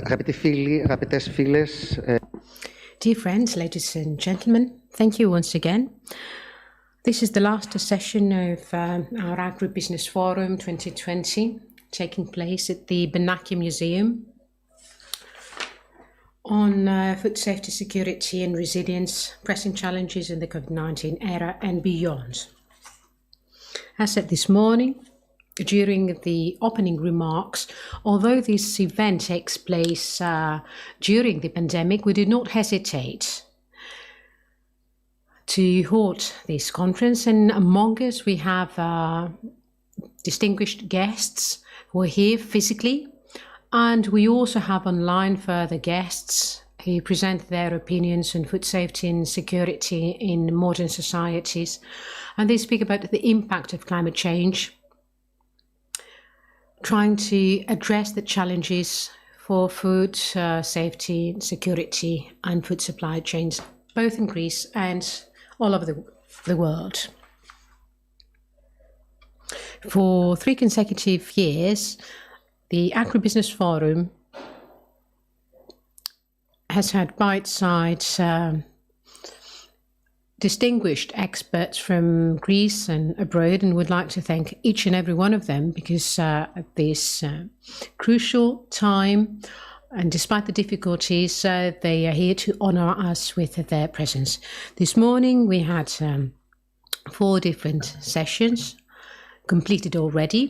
Αγαπητοί φίλοι, αγαπητές φίλες. Dear friends, ladies and gentlemen, thank you once again. This is the last session of our AgriBusiness Forum 2020, taking place at the Balakakis Museum on food safety, security and resilience, pressing challenges in the COVID-19 era and beyond. As said this morning, during the opening remarks, although this event takes place during the pandemic, we did not hesitate to hold this conference, and among us we have distinguished guests who are here physically, and we also have online further guests who present their opinions on food safety and security in modern societies, and they speak about the impact of climate change, trying to address the challenges for food safety, security and food supply chains, both in Greece and all over the world. For 3 consecutive years, the AgriBusiness Forum has had bite-sized distinguished experts from Greece and abroad, and would like to thank each and every one of them because at this crucial time, and despite the difficulties, they are here to honour us with their presence. This morning we had 4 different sessions completed already.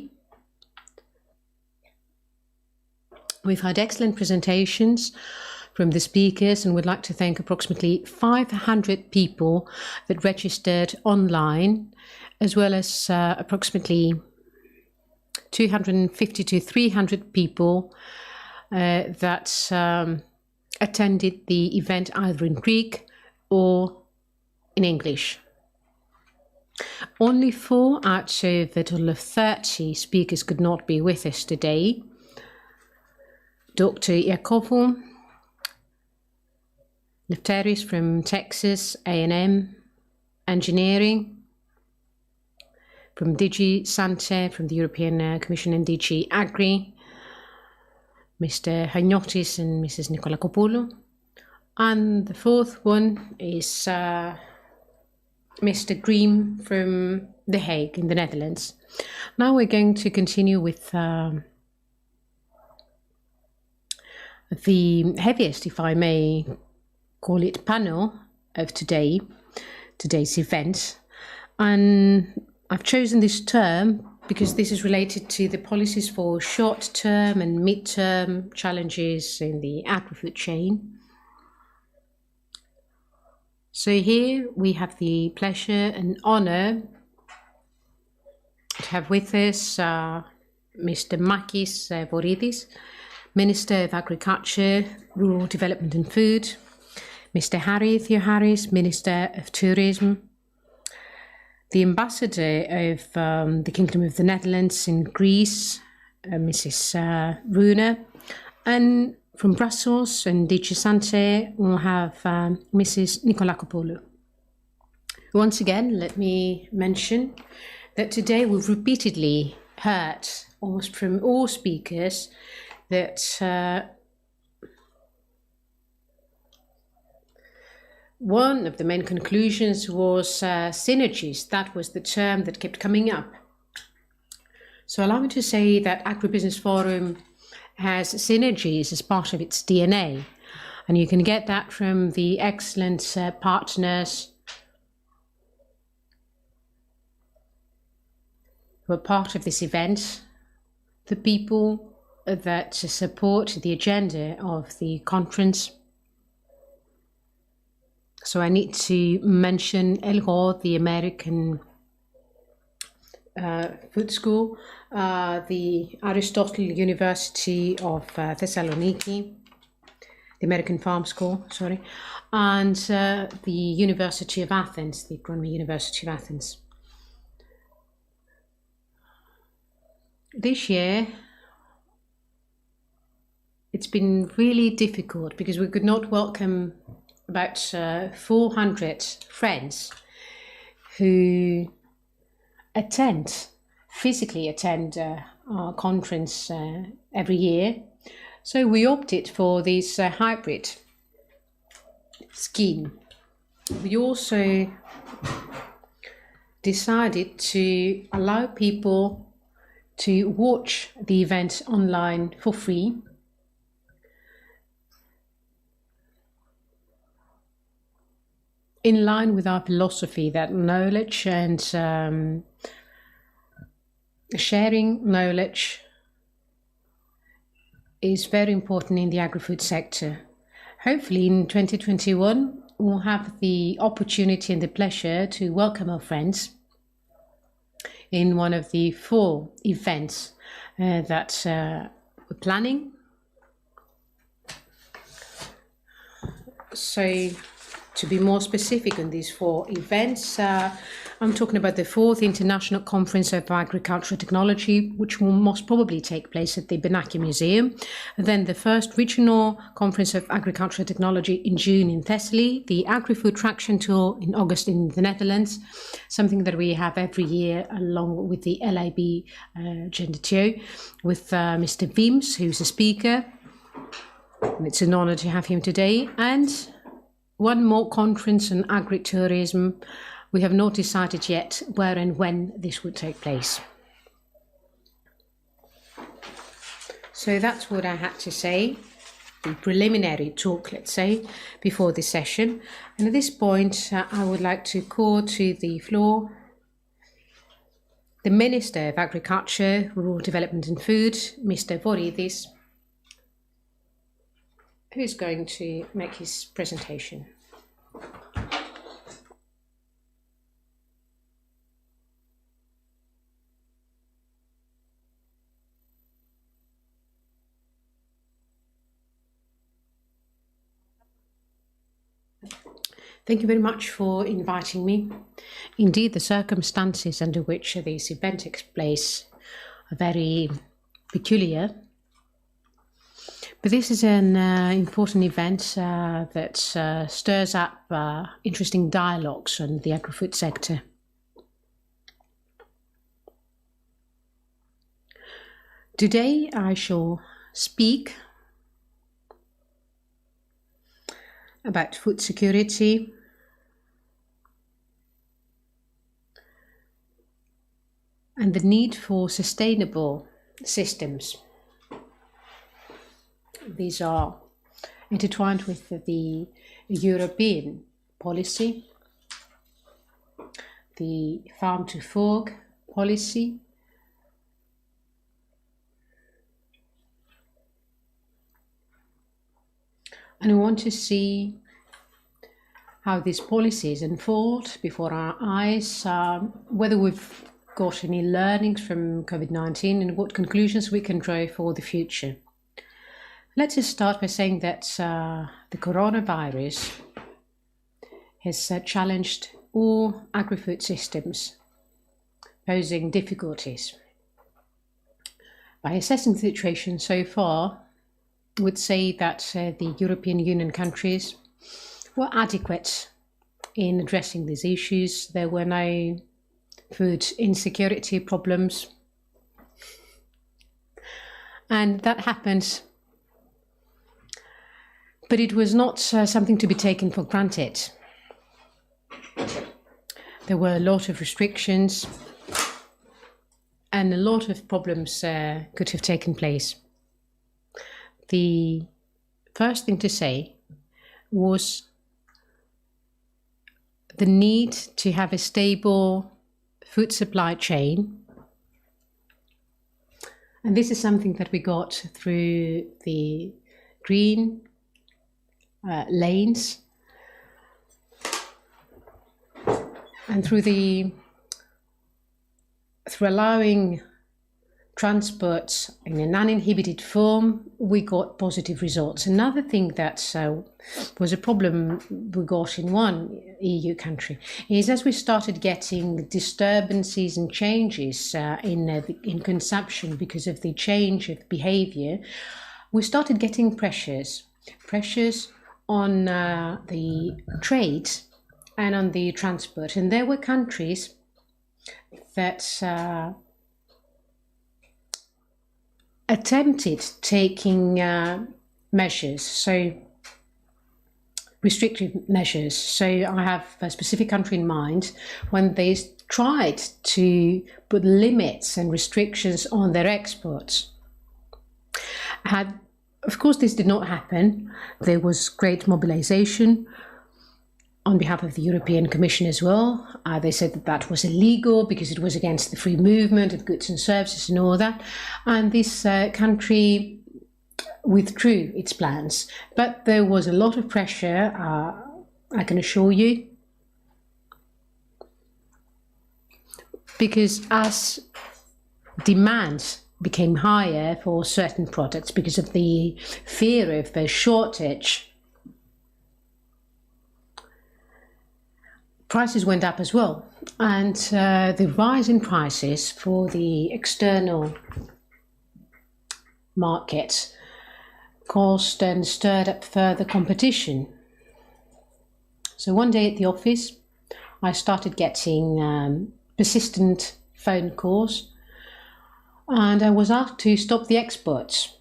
We've had excellent presentations from the speakers, and would like to thank approximately 500 people that registered online, as well as approximately 250 to 300 people that attended the event either in Greek or in English. Only 4 out of a total of 30 speakers could not be with us today. Dr. Iakovou, Theocharis from Texas A&M Engineering, from DG SANTE, from the European Commission, and DG Agri, Mr. Giannis and Mrs. Nikolakopoulou. And the 4th one is Mr. Green from The Hague in the Netherlands. Now we're going to continue with the heaviest, if I may call it, panel of today's event. And I've chosen this term because this is related to the policies for short-term and mid-term challenges in the agri-food chain. So here we have the pleasure and honour to have with us Mr. Makis Voridis, Minister of Agriculture, Rural Development and Food, Mr. Theocharis, Minister of Tourism, the Ambassador of the Kingdom of the Netherlands in Greece, Mrs. Ronner, and from Brussels and DG SANTE we'll have Mrs. Nikolakopoulou. Once again, let me mention that today we've repeatedly heard, almost from all speakers, that one of the main conclusions was synergies. That was the term that kept coming up. So allow me to say that AgriBusiness Forum has synergies as part of its DNA, and you can get that from the excellent partners who are part of this event, the people that support the agenda of the conference. So I need to mention ELGO, the American Food School, the Aristotle University of Thessaloniki, the American Farm School, sorry, and the University of Athens, the Agronomy University of Athens. This year, it's been really difficult because we could not welcome about 400 friends who physically attend our conference every year. So we opted for this hybrid scheme. We also decided to allow people to watch the event online for free. In line with our philosophy that knowledge and sharing knowledge is very important in the agri-food sector. Hopefully in 2021, we'll have the opportunity and the pleasure to welcome our friends in one of the 4 events that we're planning. So, to be more specific on these 4 events, I'm talking about the 4th International Conference of Agricultural Technology, which will most probably take place at the Balakakis Museum. And then the 1st Regional Conference of Agricultural Technology in June in Thessaly, the Agri-Food Traction Tour in August in the Netherlands, something that we have every year along with the LIB Gendatio, with Mr. Wims, who's a speaker. And it's an honor to have him today. And one more conference on agritourism. We have not decided yet where and when this would take place. So that's what I had to say, the preliminary talk, let's say, before this session. And at this point, I would like to call to the floor the Minister of Agriculture, Rural Development and Food, Mr. Voridis, who is going to make his presentation. Thank you very much for inviting me. Indeed, the circumstances under which this event takes place are very peculiar. But this is an important event that stirs up interesting dialogues on the agri-food sector. Today I shall speak about food security, and the need for sustainable systems. These are intertwined with the European policy, the farm to fork policy, and we want to see how these policies unfold before our eyes, whether we've got any learnings from COVID-19 and what conclusions we can draw for the future. Let's just start by saying that the coronavirus has challenged all agri-food systems, posing difficulties. By assessing the situation so far, I would say that the European Union countries were adequate in addressing these issues. There were no food insecurity problems. And that happened, but it was not something to be taken for granted. There were a lot of restrictions and a lot of problems could have taken place. The first thing to say was the need to have a stable food supply chain. And this is something that we got through the green lanes and through allowing transport in an uninhibited form, we got positive results. Another thing that was a problem we got in one EU country is as we started getting disturbances and changes in consumption because of the change of behavior, we started getting pressures on the trade and on the transport. And there were countries that attempted taking measures, so restrictive measures. So I have a specific country in mind when they tried to put limits and restrictions on their exports. Of course, this did not happen. There was great mobilization on behalf of the European Commission as well. They said that that was illegal because it was against the free movement of goods and services and all that. And this country withdrew its plans. But there was a lot of pressure, I can assure you, because as demand became higher for certain products because of the fear of a shortage, prices went up as well. And the rise in prices for the external market caused and stirred up further competition. So one day at the office, I started getting persistent phone calls, and I was asked to stop the exports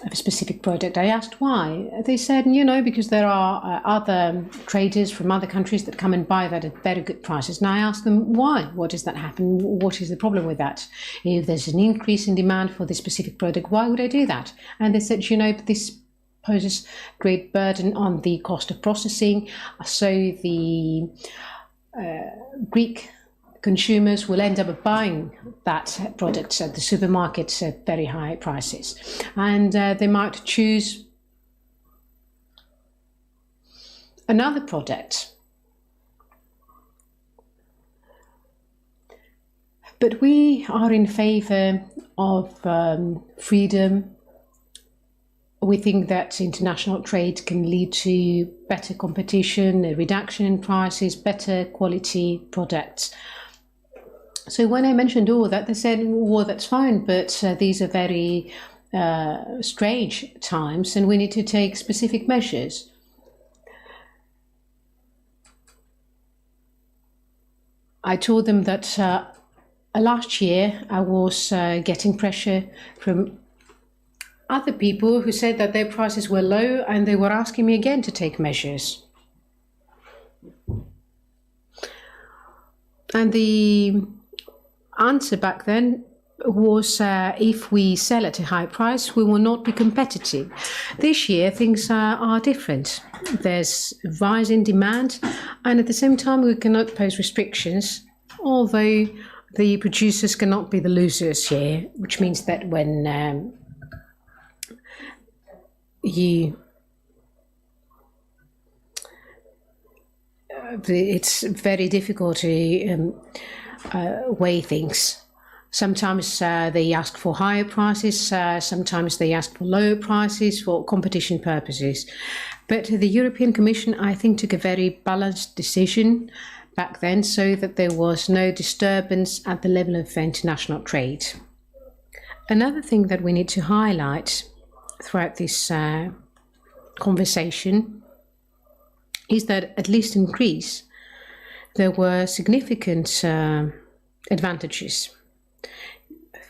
of a specific product. I asked why. They said, because there are other traders from other countries that come and buy that at very good prices. And I asked them, why? What does that happen? What is the problem with that? If there's an increase in demand for this specific product, why would I do that? And they said, but this poses great burden on the cost of processing. So the Greek consumers will end up buying that product at the supermarkets at very high prices. And they might choose another product. But we are in favor of freedom. We think that international trade can lead to better competition, a reduction in prices, better quality products. So when I mentioned all that, they said, well, that's fine, but these are very strange times and we need to take specific measures. I told them that last year I was getting pressure from other people who said that their prices were low and they were asking me again to take measures. And the answer back then was if we sell at a high price, we will not be competitive. This year, things are different. There's a rise in demand, and at the same time, we cannot pose restrictions, although the producers cannot be the losers here, which means that when it's very difficult to weigh things. Sometimes they ask for higher prices, sometimes they ask for lower prices for competition purposes. But the European Commission, I think, took a very balanced decision back then so that there was no disturbance at the level of international trade. Another thing that we need to highlight throughout this conversation is that, at least in Greece, there were significant advantages.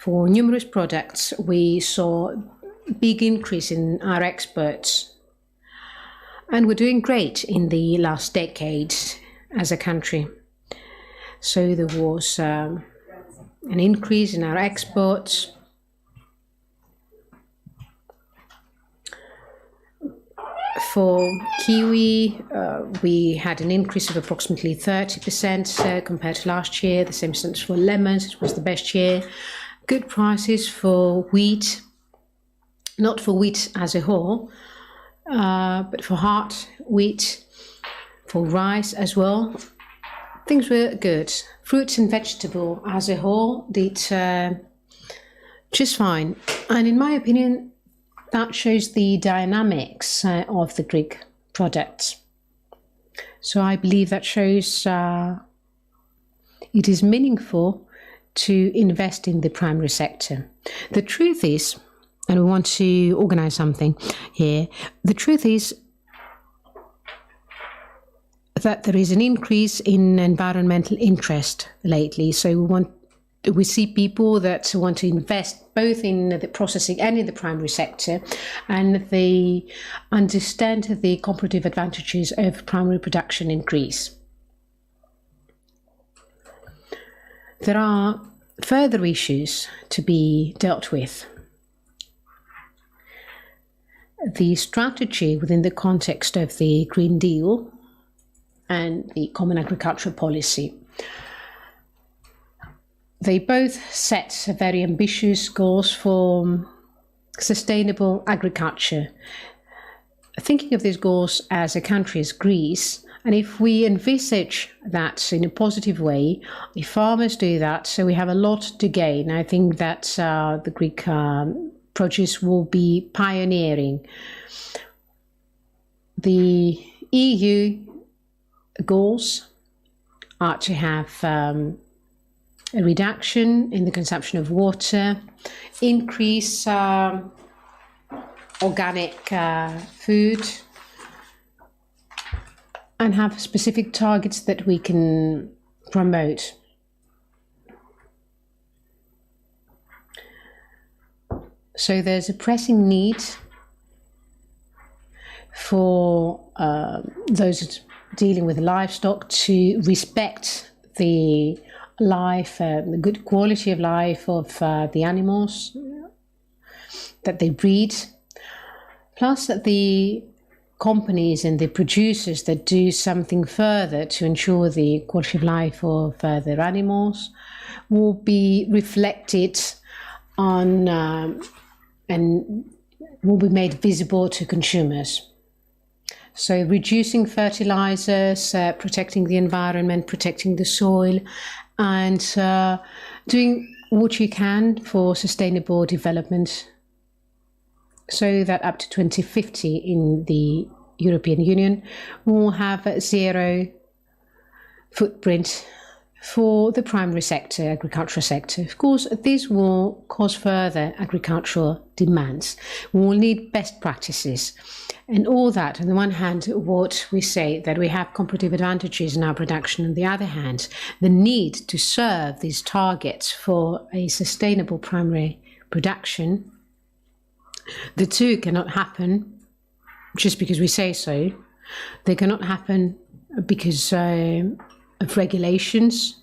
For numerous products, we saw a big increase in our exports, and we're doing great in the last decade as a country. So there was an increase in our exports. For kiwi, we had an increase of approximately 30% compared to last year. The same sense for lemons, it was the best year. Good prices for wheat, not for wheat as a whole, but for hard wheat, for rice as well. Things were good. Fruits and vegetable as a whole did just fine. And in my opinion, that shows the dynamics of the Greek products. So I believe that shows it is meaningful to invest in the primary sector. The truth is, and we want to organize something here, the truth is that there is an increase in environmental interest lately. So we want we see people that want to invest both in the processing and in the primary sector, and they understand the comparative advantages of primary production in Greece. There are further issues to be dealt with. The strategy within the context of the Green Deal and the Common Agricultural Policy. They both set very ambitious goals for sustainable agriculture. Thinking of these goals as a country as Greece, and if we envisage that in a positive way, if farmers do that, so we have a lot to gain. I think that the Greek produce will be pioneering. The EU goals are to have a reduction in the consumption of water, increase organic food, and have specific targets that we can promote. So there's a pressing need for those dealing with livestock to respect the life, the good quality of life of the animals that they breed, plus that the companies and the producers that do something further to ensure the quality of life of their animals will be reflected on and will be made visible to consumers. So reducing fertilizers, protecting the environment, protecting the soil, and doing what you can for sustainable development, so that up to 2050 in the European Union will have a zero footprint for the primary sector, agricultural sector. Of course, this will cause further agricultural demands. We will need best practices. And all that, on the one hand, what we say that we have comparative advantages in our production, on the other hand, the need to serve these targets for a sustainable primary production, the two cannot happen just because we say so. They cannot happen because of regulations,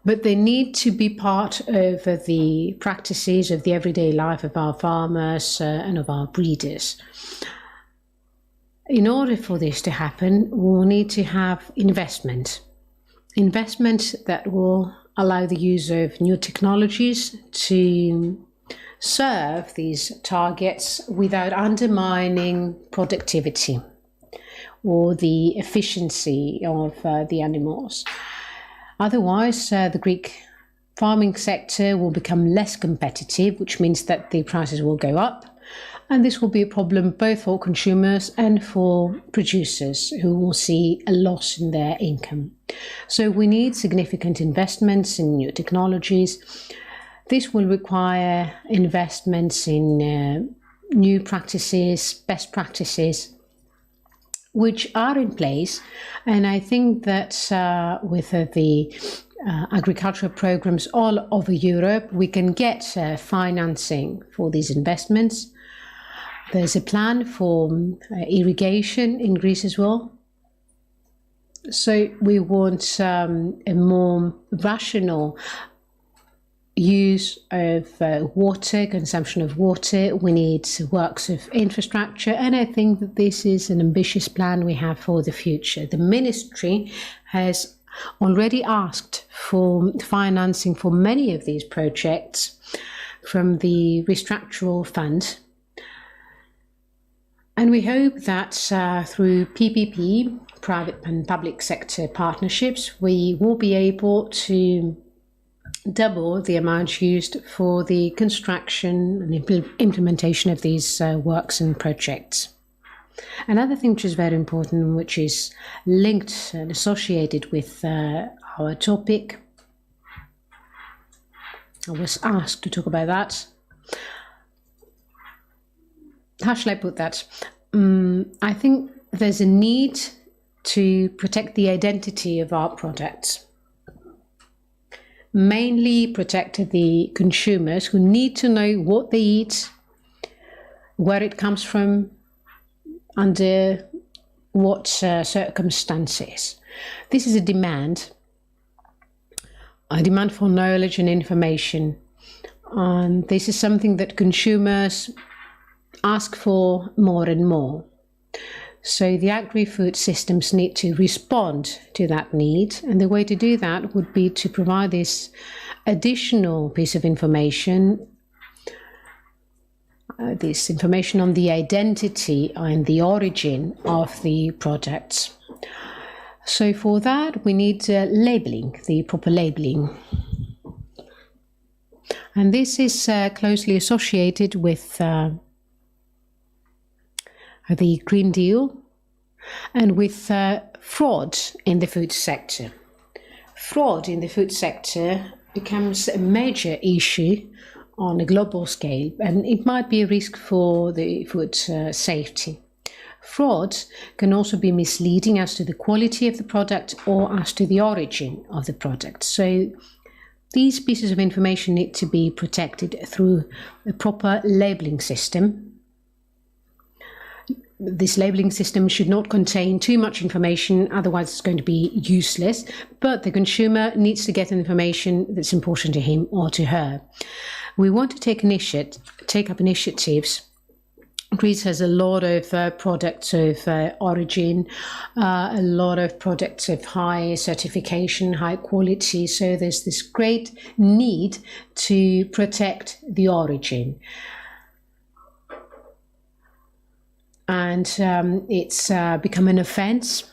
but they need to be part of the practices of the everyday life of our farmers and of our breeders. In order for this to happen, we'll need to have investment that will allow the use of new technologies to serve these targets without undermining productivity or the efficiency of the animals. Otherwise, the Greek farming sector will become less competitive, which means that the prices will go up. And this will be a problem both for consumers and for producers, who will see a loss in their income. So we need significant investments in new technologies. This will require investments in new practices, best practices, which are in place. And I think that with the agricultural programs all over Europe, we can get financing for these investments. There's a plan for irrigation in Greece as well. So we want a more rational use of water, consumption of water. We need works of infrastructure, and I think that this is an ambitious plan we have for the future. The ministry has already asked for financing for many of these projects from the Restructural Fund, and we hope that through PPP, private and public sector partnerships, we will be able to double the amount used for the construction and implementation of these works and projects. Another thing which is very important, which is linked and associated with our topic, I was asked to talk about that. How shall I put that? I think there's a need to protect the identity of our products. mainly protect the consumers who need to know what they eat, where it comes from, under what circumstances. This is a demand for knowledge and information. And this is something that consumers ask for more and more. So the agri-food systems need to respond to that need. And the way to do that would be to provide this additional piece of information, this information on the identity and the origin of the products. So for that, we need labeling, the proper labeling. And this is closely associated with the Green Deal and with fraud in the food sector. Fraud in the food sector becomes a major issue on a global scale, and it might be a risk for the food safety. Fraud can also be misleading as to the quality of the product or as to the origin of the product. So these pieces of information need to be protected through a proper labeling system. This labeling system should not contain too much information, otherwise it's going to be useless, but the consumer needs to get information that's important to him or to her. We want to take up initiatives. Greece has a lot of products of origin, a lot of products of high certification, high quality, so there's this great need to protect the origin. And it's become an offence,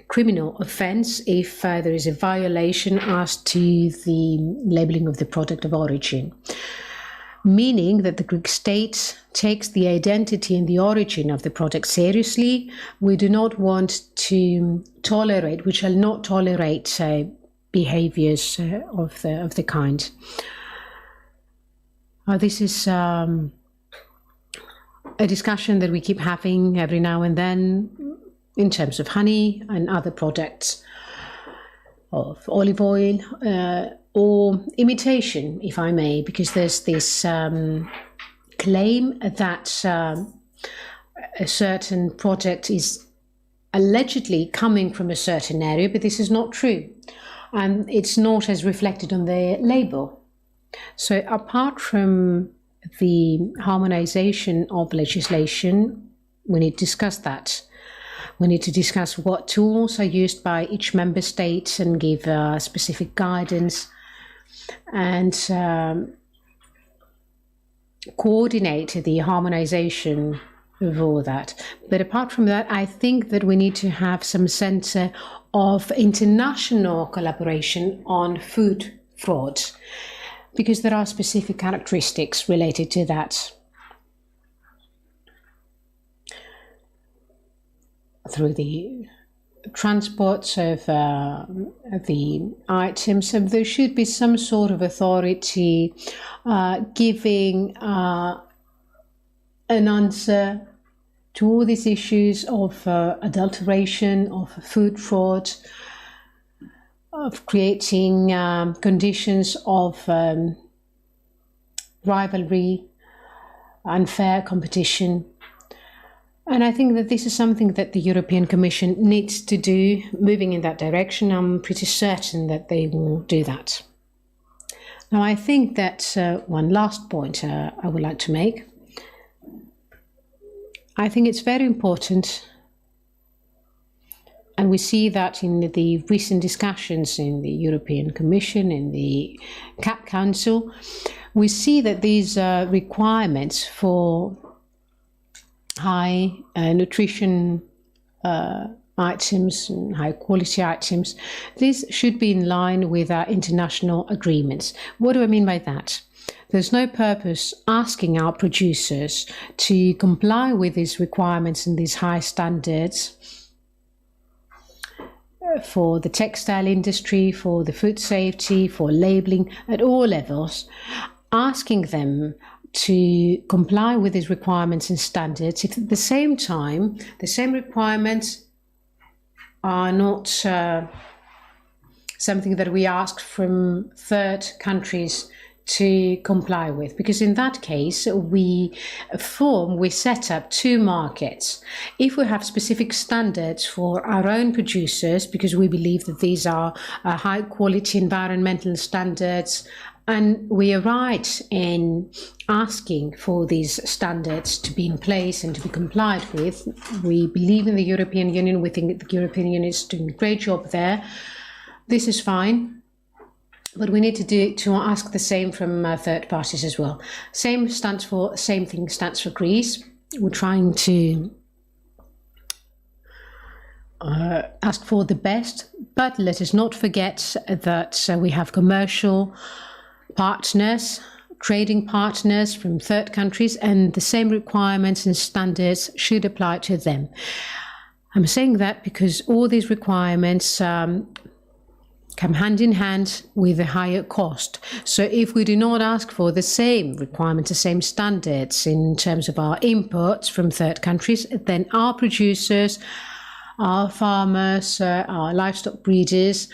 criminal offence, if there is a violation as to the labelling of the product of origin. Meaning that the Greek state takes the identity and the origin of the product seriously. We do not want to tolerate, we shall not tolerate behaviours of the kind. This is a discussion that we keep having every now and then in terms of honey and other products, of olive oil, or imitation, if I may, because there's this claim that a certain product is allegedly coming from a certain area, but this is not true. And it's not as reflected on the label. So apart from the harmonization of legislation, we need to discuss that. We need to discuss what tools are used by each member state and give specific guidance and coordinate the harmonization of all that. But apart from that, I think that we need to have some sense of international collaboration on food fraud, because there are specific characteristics related to that. Through the transport of the items, there should be some sort of authority giving an answer to all these issues of adulteration, of food fraud, of creating conditions of rivalry, unfair competition. And I think that this is something that the European Commission needs to do, moving in that direction. I'm pretty certain that they will do that. Now, I think that one last point I would like to make. I think it's very important, and we see that in the recent discussions in the European Commission, in the CAP Council, we see that these requirements for high nutrition items and high quality items, this should be in line with our international agreements. What do I mean by that? There's no purpose asking our producers to comply with these requirements and these high standards for the textile industry, for the food safety, for labeling at all levels, asking them to comply with these requirements and standards if at the same time the same requirements are not something that we ask from third countries to comply with, because in that case we set up two markets. If we have specific standards for our own producers, because we believe that these are high quality environmental standards, and we are right in asking for these standards to be in place and to be complied with. We believe in the European Union. We think that the European Union is doing a great job there. This is fine. But we need to ask the same from third parties as well. Same thing stands for Greece. We're trying to ask for the best, but let us not forget that we have commercial partners, trading partners from third countries, and the same requirements and standards should apply to them. I'm saying that because all these requirements come hand in hand with a higher cost. So if we do not ask for the same requirements, the same standards in terms of our imports from third countries, then our producers, our farmers, our livestock breeders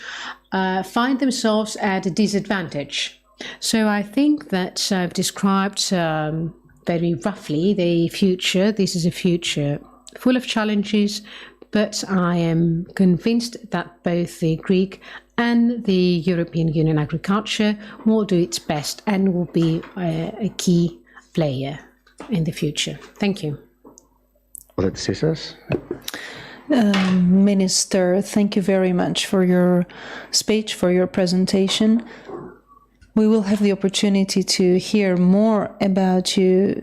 find themselves at a disadvantage. So I think that I've described very roughly the future. This is a future full of challenges, but I am convinced that both the Greek and the European Union agriculture will do its best and will be a key player in the future. Thank you. Minister, thank you very much for your speech, for your presentation. We will have the opportunity to hear more about you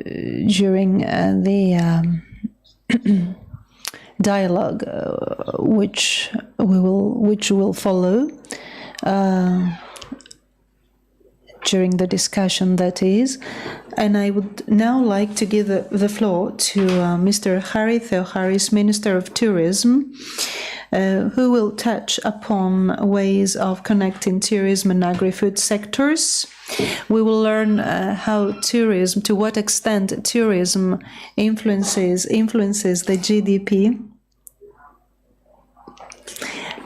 during the dialogue which will follow during the discussion, that is. And I would now like to give the floor to Mr. Theocharis, Minister of Tourism, who will touch upon ways of connecting tourism and agri-food sectors. We will learn to what extent tourism influences the GDP,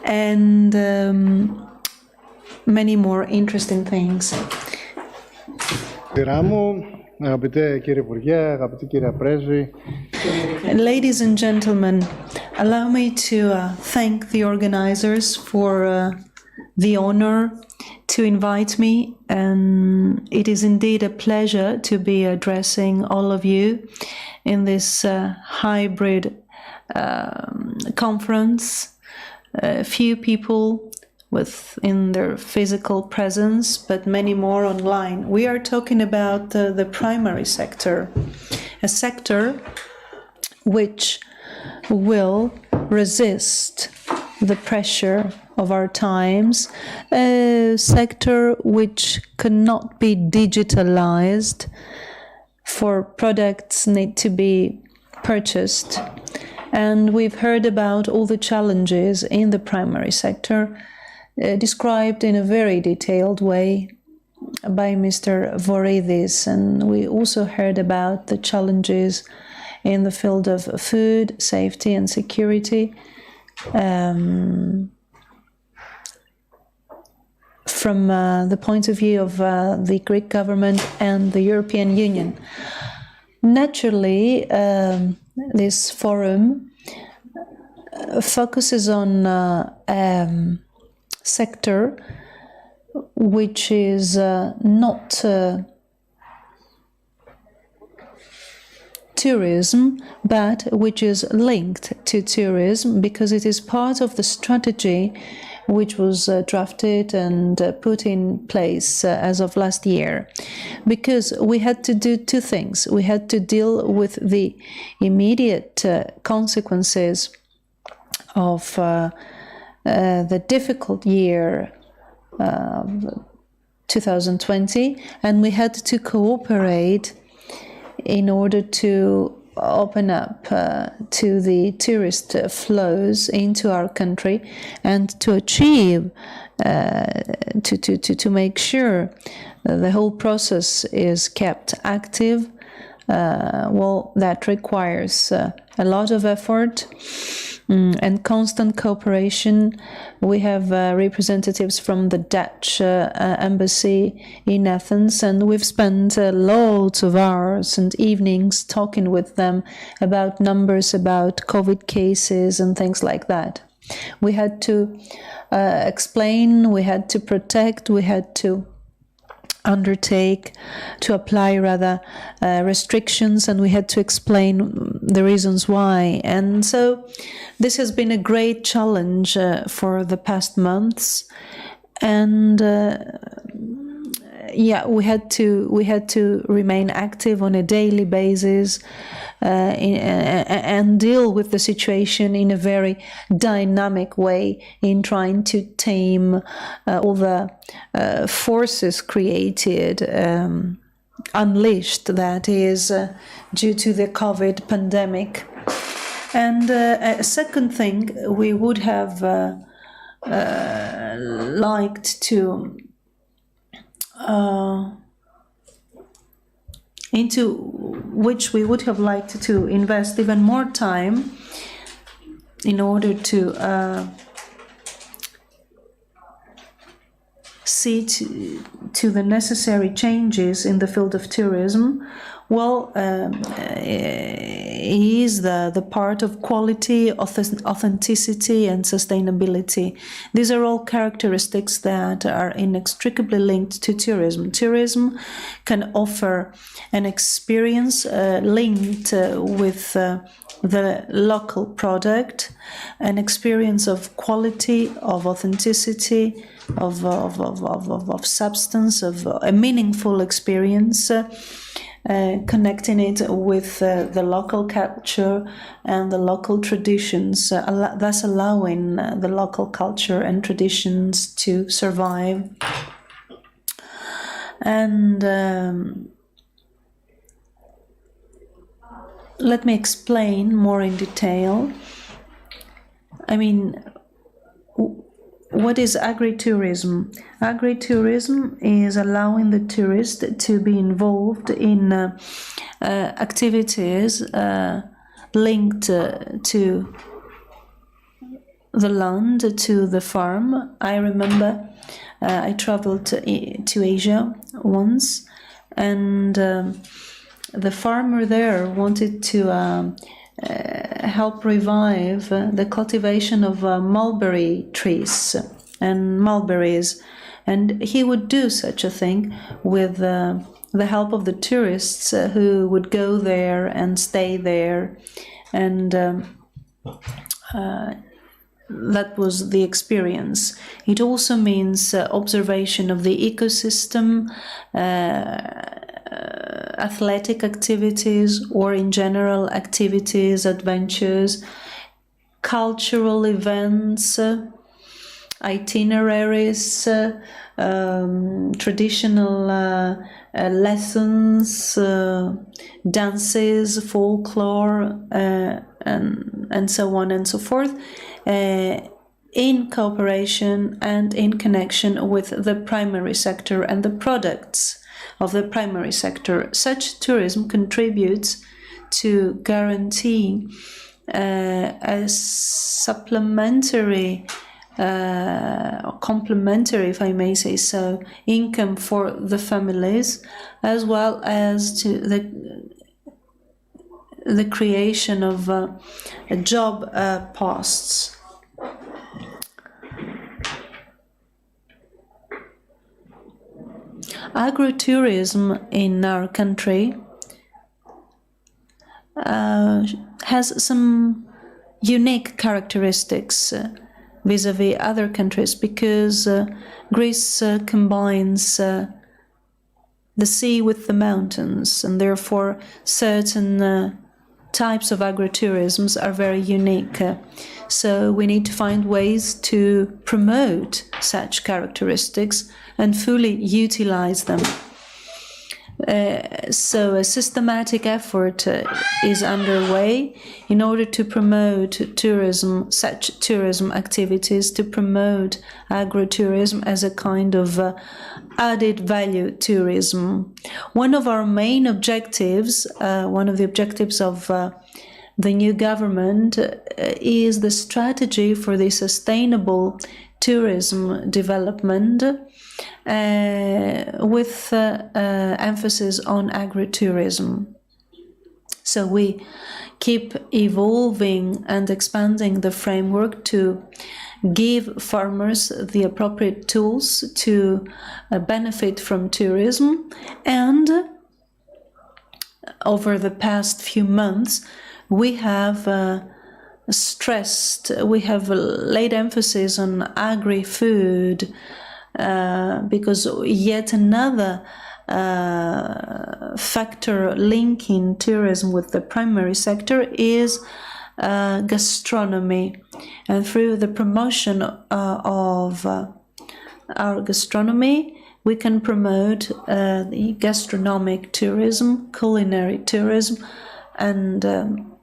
and many more interesting things. Ladies and gentlemen, allow me to thank the organizers for the honor to invite me, and it is indeed a pleasure to be addressing all of you in this hybrid conference. Few people within their physical presence, but many more online. We are talking about the primary sector, a sector which will resist the pressure of our times, a sector which cannot be digitalized, for products need to be purchased. And we've heard about all the challenges in the primary sector, described in a very detailed way by Mr. Voridis, and we also heard about the challenges in the field of food safety and security from the point of view of the Greek government and the European Union. Naturally, this forum focuses on sector which is not tourism, but which is linked to tourism, because it is part of the strategy which was drafted and put in place as of last year. Because we had to do two things. We had to deal with the immediate consequences of the difficult year 2020, and we had to cooperate in order to open up to the tourist flows into our country, and to achieve to make sure that the whole process is kept active that requires a lot of effort and constant cooperation. We have representatives from the Dutch embassy in Athens, and we've spent loads of hours and evenings talking with them about numbers, about COVID cases and things like that. We had to explain, we had to protect, we had to apply restrictions, and we had to explain the reasons why. And so this has been a great challenge for the past months, and we had to remain active on a daily basis and deal with the situation in a very dynamic way, in trying to tame all the forces created, unleashed, that is, due to the COVID pandemic. And a second thing, we would have liked to into which we would have liked to invest even more time in order to see to the necessary changes in the field of tourism. Is the part of quality, authenticity, and sustainability. These are all characteristics that are inextricably linked to tourism. Tourism can offer an experience linked with the local product, an experience of quality, of authenticity, of substance, of a meaningful experience. Connecting it with the local culture and the local traditions, thus allowing the local culture and traditions to survive. And let me explain more in detail. I mean, what is agritourism? Agritourism is allowing the tourist to be involved in activities linked to the land, to the farm. I remember I traveled to Asia once, and the farmer there wanted to help revive the cultivation of mulberry trees and mulberries, and he would do such a thing with the help of the tourists who would go there and stay there, and that was the experience. It also means observation of the ecosystem, athletic activities, or in general activities, adventures, cultural events, itineraries, traditional lessons, dances, folklore, and so on and so forth, in cooperation and in connection with the primary sector and the products of the primary sector. Such tourism contributes to guarantee a supplementary or complementary, if I may say so, income for the families, as well as to the creation of job posts. Agritourism in our country has some unique characteristics vis-à-vis other countries, because Greece combines the sea with the mountains, and therefore certain types of agritourisms are very unique. So we need to find ways to promote such characteristics and fully utilize them. So a systematic effort is underway in order to promote tourism, such tourism activities, to promote agritourism as a kind of added value tourism. One of our main objectives, one of the objectives of the new government is the strategy for the sustainable tourism development with emphasis on agritourism. So we keep evolving and expanding the framework to give farmers the appropriate tools to benefit from tourism. And over the past few months, we have we have laid emphasis on Agri-Food, because yet another factor linking tourism with the primary sector is gastronomy. And through the promotion of our gastronomy, we can promote the gastronomic tourism, culinary tourism, and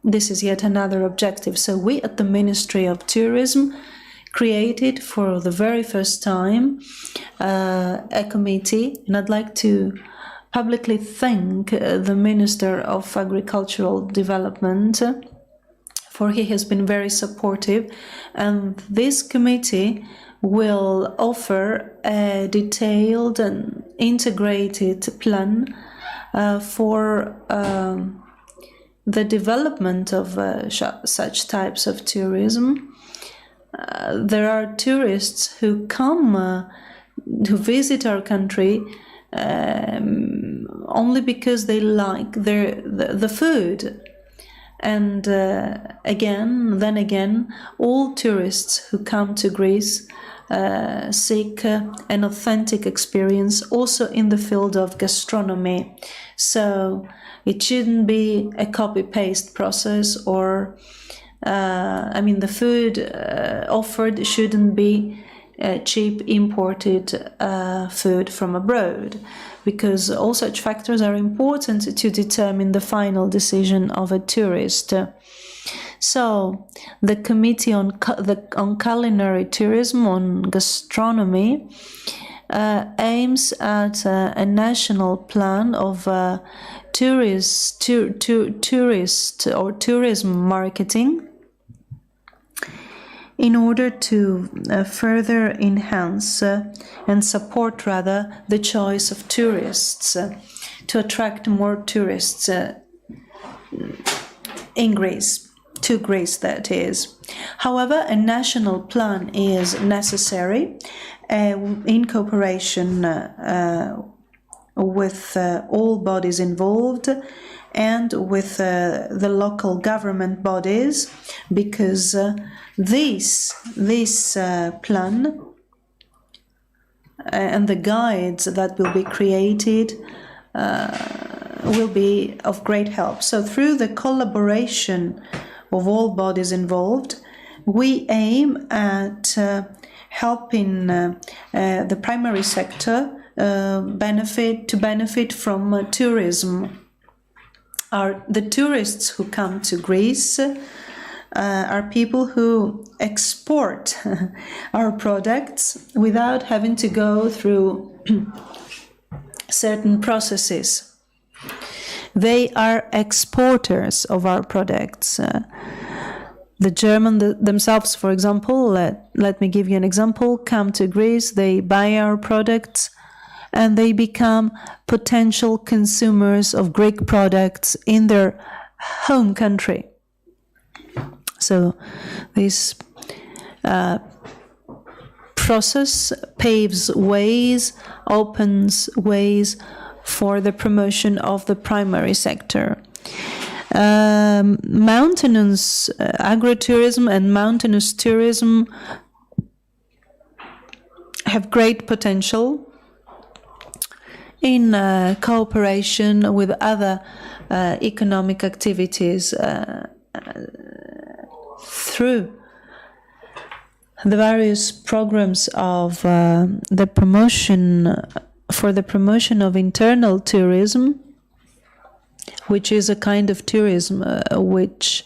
this is yet another objective. So we at the Ministry of Tourism created for the very first time a committee, and I'd like to publicly thank the Minister of Agricultural Development, for he has been very supportive, and this committee will offer a detailed and integrated plan for the development of such types of tourism. There are tourists who come, who visit our country only because they like the food. And then again, all tourists who come to Greece seek an authentic experience also in the field of gastronomy. So it shouldn't be a copy-paste process, or the food offered shouldn't be cheap imported food from abroad, because all such factors are important to determine the final decision of a tourist. So the Committee on Culinary Tourism, on Gastronomy, aims at a national plan of tourist or tourism marketing in order to further enhance and support rather the choice of tourists, to attract more tourists in Greece, to Greece that is. However, a national plan is necessary in cooperation with all bodies involved and with the local government bodies, because this plan and the guides that will be created will be of great help. So through the collaboration of all bodies involved, we aim at helping the primary sector benefit from tourism. The tourists who come to Greece are people who export our products without having to go through certain processes. They are exporters of our products. The Germans themselves, for example, let me give you an example, come to Greece, they buy our products, and they become potential consumers of Greek products in their home country. So this process paves ways, opens ways for the promotion of the primary sector. Mountainous agritourism and mountainous tourism have great potential in cooperation with other economic activities through the various programs of the promotion for the promotion of internal tourism, which is a kind of tourism which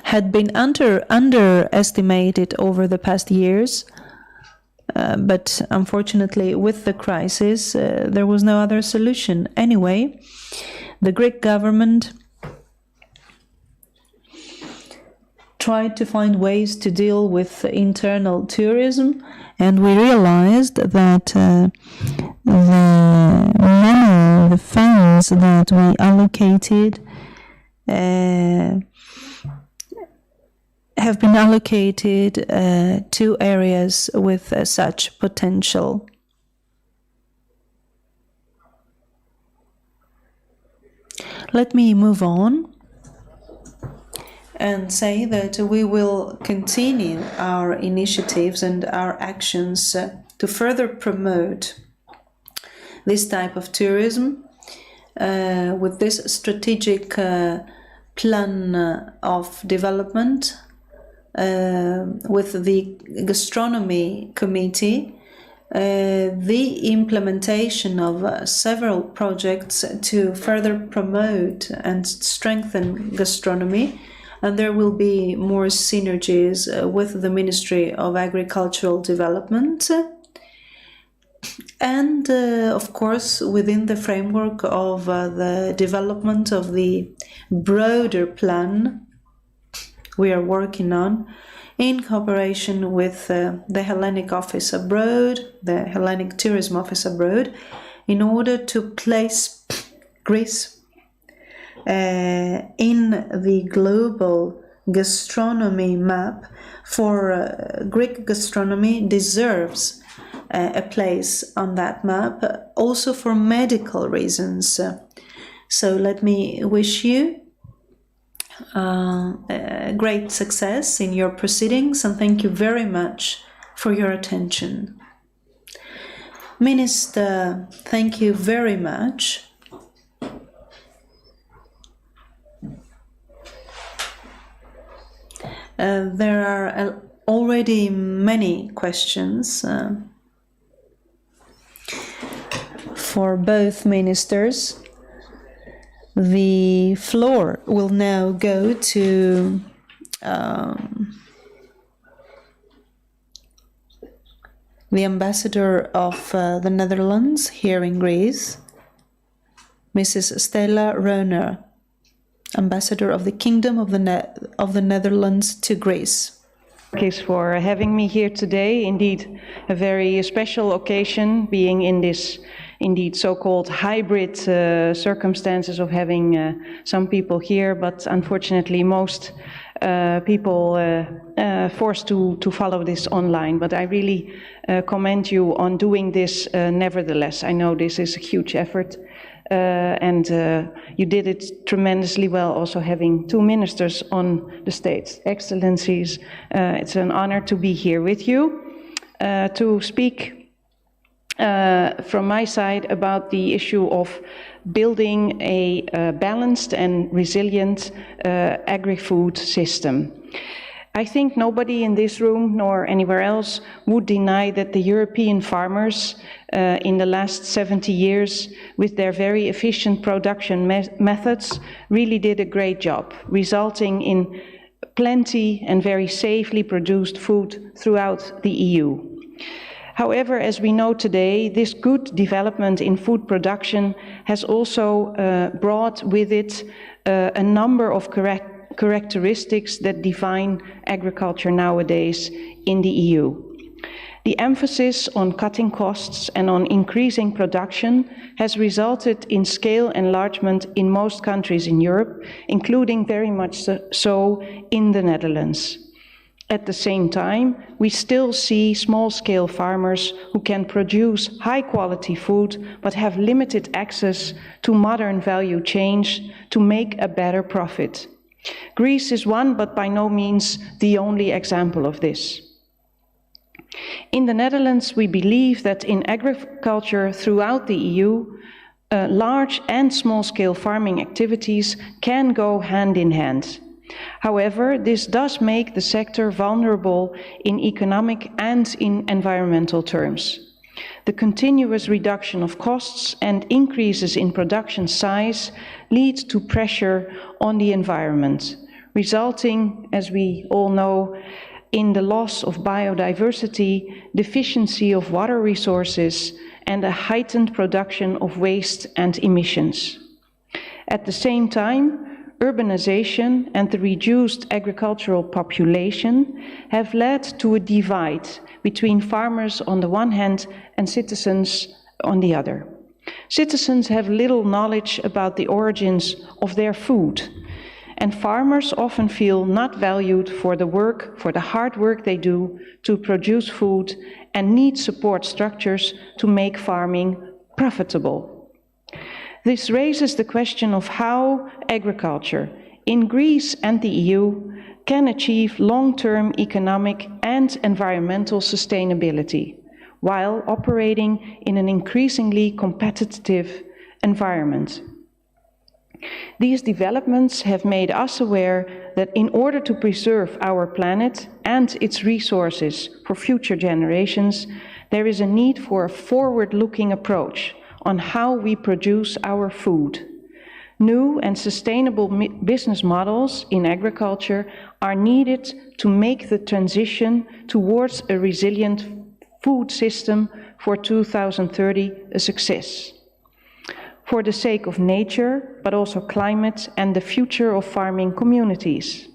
had been underestimated over the past years. But unfortunately, with the crisis, there was no other solution. Anyway, the Greek government tried to find ways to deal with internal tourism, and we realized that the money, the funds that we allocated have been allocated to areas with such potential. Let me move on and say that we will continue our initiatives and our actions to further promote this type of tourism with this strategic plan of development with the gastronomy committee, the implementation of several projects to further promote and strengthen gastronomy, and there will be more synergies with the Ministry of Agricultural Development, and of course within the framework of the development of the broader plan we are working on in cooperation with the Hellenic Office abroad, the Hellenic Tourism Office abroad, in order to place Greece in the global gastronomy map. For Greek gastronomy deserves a place on that map, also for medical reasons. So let me wish you great success in your proceedings, and thank you very much for your attention. Minister, thank you very much. There are already many questions for both ministers. The floor will now go to the ambassador of the Netherlands here in Greece, Mrs. Stella Ronner, ambassador of the Kingdom of the Netherlands to Greece. Makis, for having me here today. Indeed, a very special occasion, being in this indeed so-called hybrid circumstances of having some people here, but unfortunately most people forced to follow this online. But I really commend you on doing this nevertheless. I know this is a huge effort. And you did it tremendously well, also having two ministers on the stage. Excellencies, it's an honor to be here with you to speak from my side about the issue of building a balanced and resilient agri-food system. I think nobody in this room nor anywhere else would deny that the European farmers in the last 70 years, with their very efficient production methods, really did a great job, resulting in plenty and very safely produced food throughout the EU. However, as we know today, this good development in food production has also brought with it a number of characteristics that define agriculture nowadays in the EU. The emphasis on cutting costs and on increasing production has resulted in scale enlargement in most countries in Europe, including very much so in the Netherlands. At the same time, we still see small-scale farmers who can produce high-quality food but have limited access to modern value chains to make a better profit. Greece is one, but by no means the only example of this. In the Netherlands, we believe that in agriculture throughout the EU, large and small-scale farming activities can go hand in hand. However, this does make the sector vulnerable in economic and in environmental terms. the continuous reduction of costs and increases in production size lead to pressure on the environment, resulting, as we all know, in the loss of biodiversity, deficiency of water resources, and a heightened production of waste and emissions. At the same time, urbanization and the reduced agricultural population have led to a divide between farmers on the one hand and citizens on the other. Citizens have little knowledge about the origins of their food, and farmers often feel not valued for the hard work they do to produce food, and need support structures to make farming profitable. This raises the question of how agriculture in Greece and the EU can achieve long-term economic and environmental sustainability while operating in an increasingly competitive environment. These developments have made us aware that in order to preserve our planet and its resources for future generations, there is a need for a forward-looking approach on how we produce our food. New and sustainable business models in agriculture are needed to make the transition towards a resilient food system for 2030 a success, for the sake of nature, but also climate and the future of farming communities.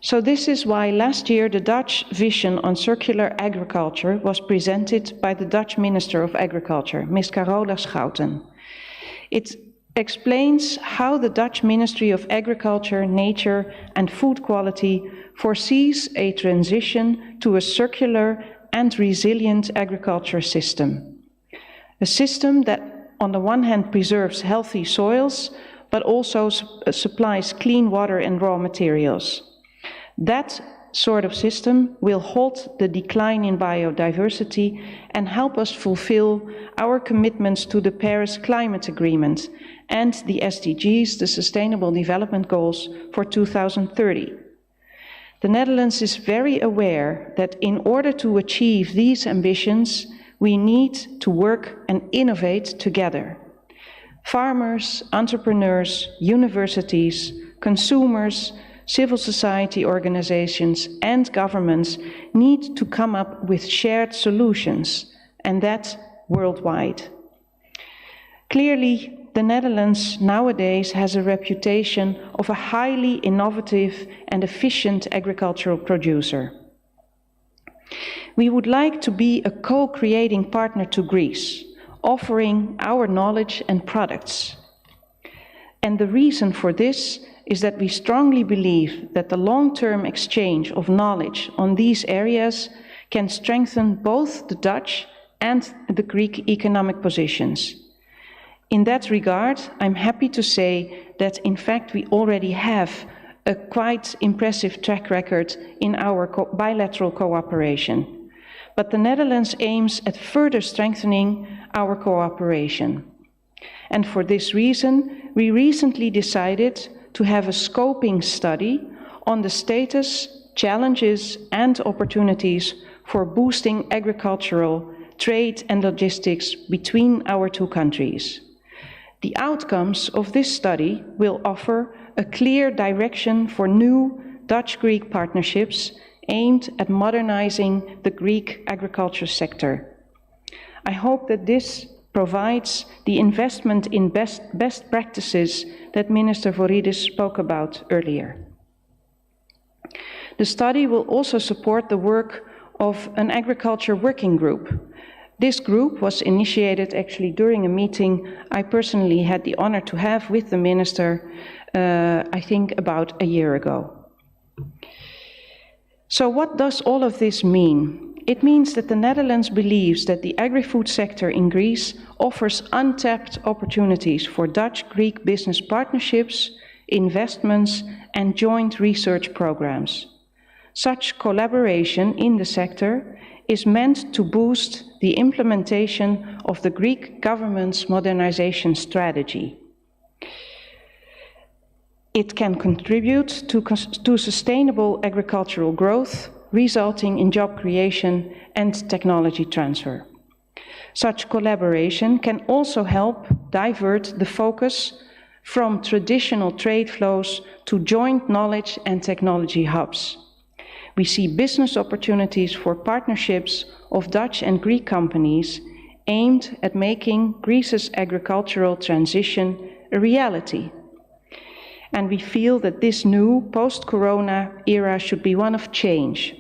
So this is why last year the Dutch vision on circular agriculture was presented by the Dutch Minister of Agriculture, Ms. Carola Schouten. It explains how the Dutch Ministry of Agriculture, Nature and Food Quality foresees a transition to a circular and resilient agriculture system. A system that on the one hand preserves healthy soils, but also supplies clean water and raw materials. That sort of system will halt the decline in biodiversity and help us fulfill our commitments to the Paris Climate Agreement and the SDGs, the Sustainable Development Goals for 2030. The Netherlands is very aware that in order to achieve these ambitions, we need to work and innovate together. Farmers, entrepreneurs, universities, consumers, civil society organizations and governments need to come up with shared solutions, and that worldwide. Clearly, the Netherlands nowadays has a reputation of a highly innovative and efficient agricultural producer. We would like to be a co-creating partner to Greece, offering our knowledge and products. And the reason for this is that we strongly believe that the long-term exchange of knowledge on these areas can strengthen both the Dutch and the Greek economic positions. In that regard, I'm happy to say that in fact we already have a quite impressive track record in our bilateral cooperation. But the Netherlands aims at further strengthening our cooperation. And for this reason, we recently decided to have a scoping study on the status, challenges, and opportunities for boosting agricultural, trade, and logistics between our two countries. The outcomes of this study will offer a clear direction for new Dutch-Greek partnerships aimed at modernizing the Greek agriculture sector. I hope that this provides the investment in best practices that Minister Voridis spoke about earlier. The study will also support the work of an agriculture working group. This group was initiated actually during a meeting I personally had the honor to have with the minister, I think about a year ago. So what does all of this mean? It means that the Netherlands believes that the agri-food sector in Greece offers untapped opportunities for Dutch-Greek business partnerships, investments, and joint research programs. Such collaboration in the sector is meant to boost the implementation of the Greek government's modernization strategy. It can contribute to sustainable agricultural growth, resulting in job creation and technology transfer. Such collaboration can also help divert the focus from traditional trade flows to joint knowledge and technology hubs. We see business opportunities for partnerships of Dutch and Greek companies aimed at making Greece's agricultural transition a reality. And we feel that this new post-corona era should be one of change,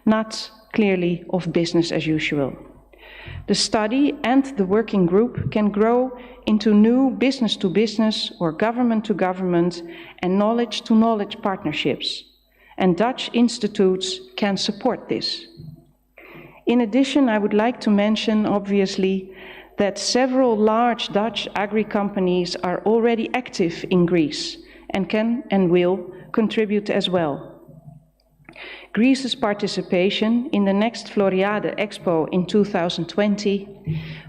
not clearly of business as usual. The study and the working group can grow into new business-to-business or government-to-government and knowledge-to-knowledge partnerships, and Dutch institutes can support this. In addition, I would like to mention, obviously, that several large Dutch agri-companies are already active in Greece and can and will contribute as well. Greece's participation in the next Floriade Expo in 2020,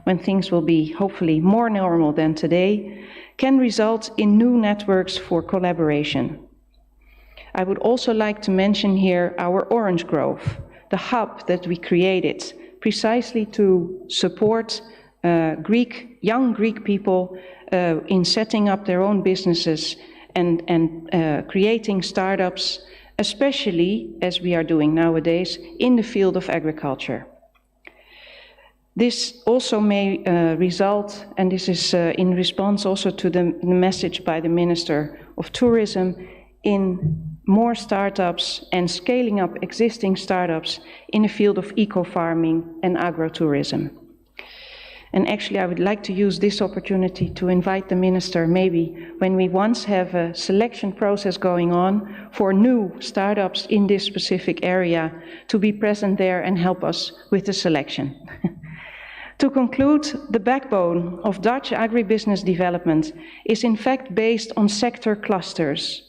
when things will be hopefully more normal than today, can result in new networks for collaboration. I would also like to mention here our Orange Grove, the hub that we created precisely to support young Greek people in setting up their own businesses and creating startups, especially as we are doing nowadays in the field of agriculture. This also may result, and this is in response also to the message by the Minister of Tourism, in more startups and scaling up existing startups in the field of eco-farming and agrotourism. And actually, I would like to use this opportunity to invite the Minister, maybe when we once have a selection process going on for new startups in this specific area, to be present there and help us with the selection. To conclude, the backbone of Dutch agribusiness development is in fact based on sector clusters.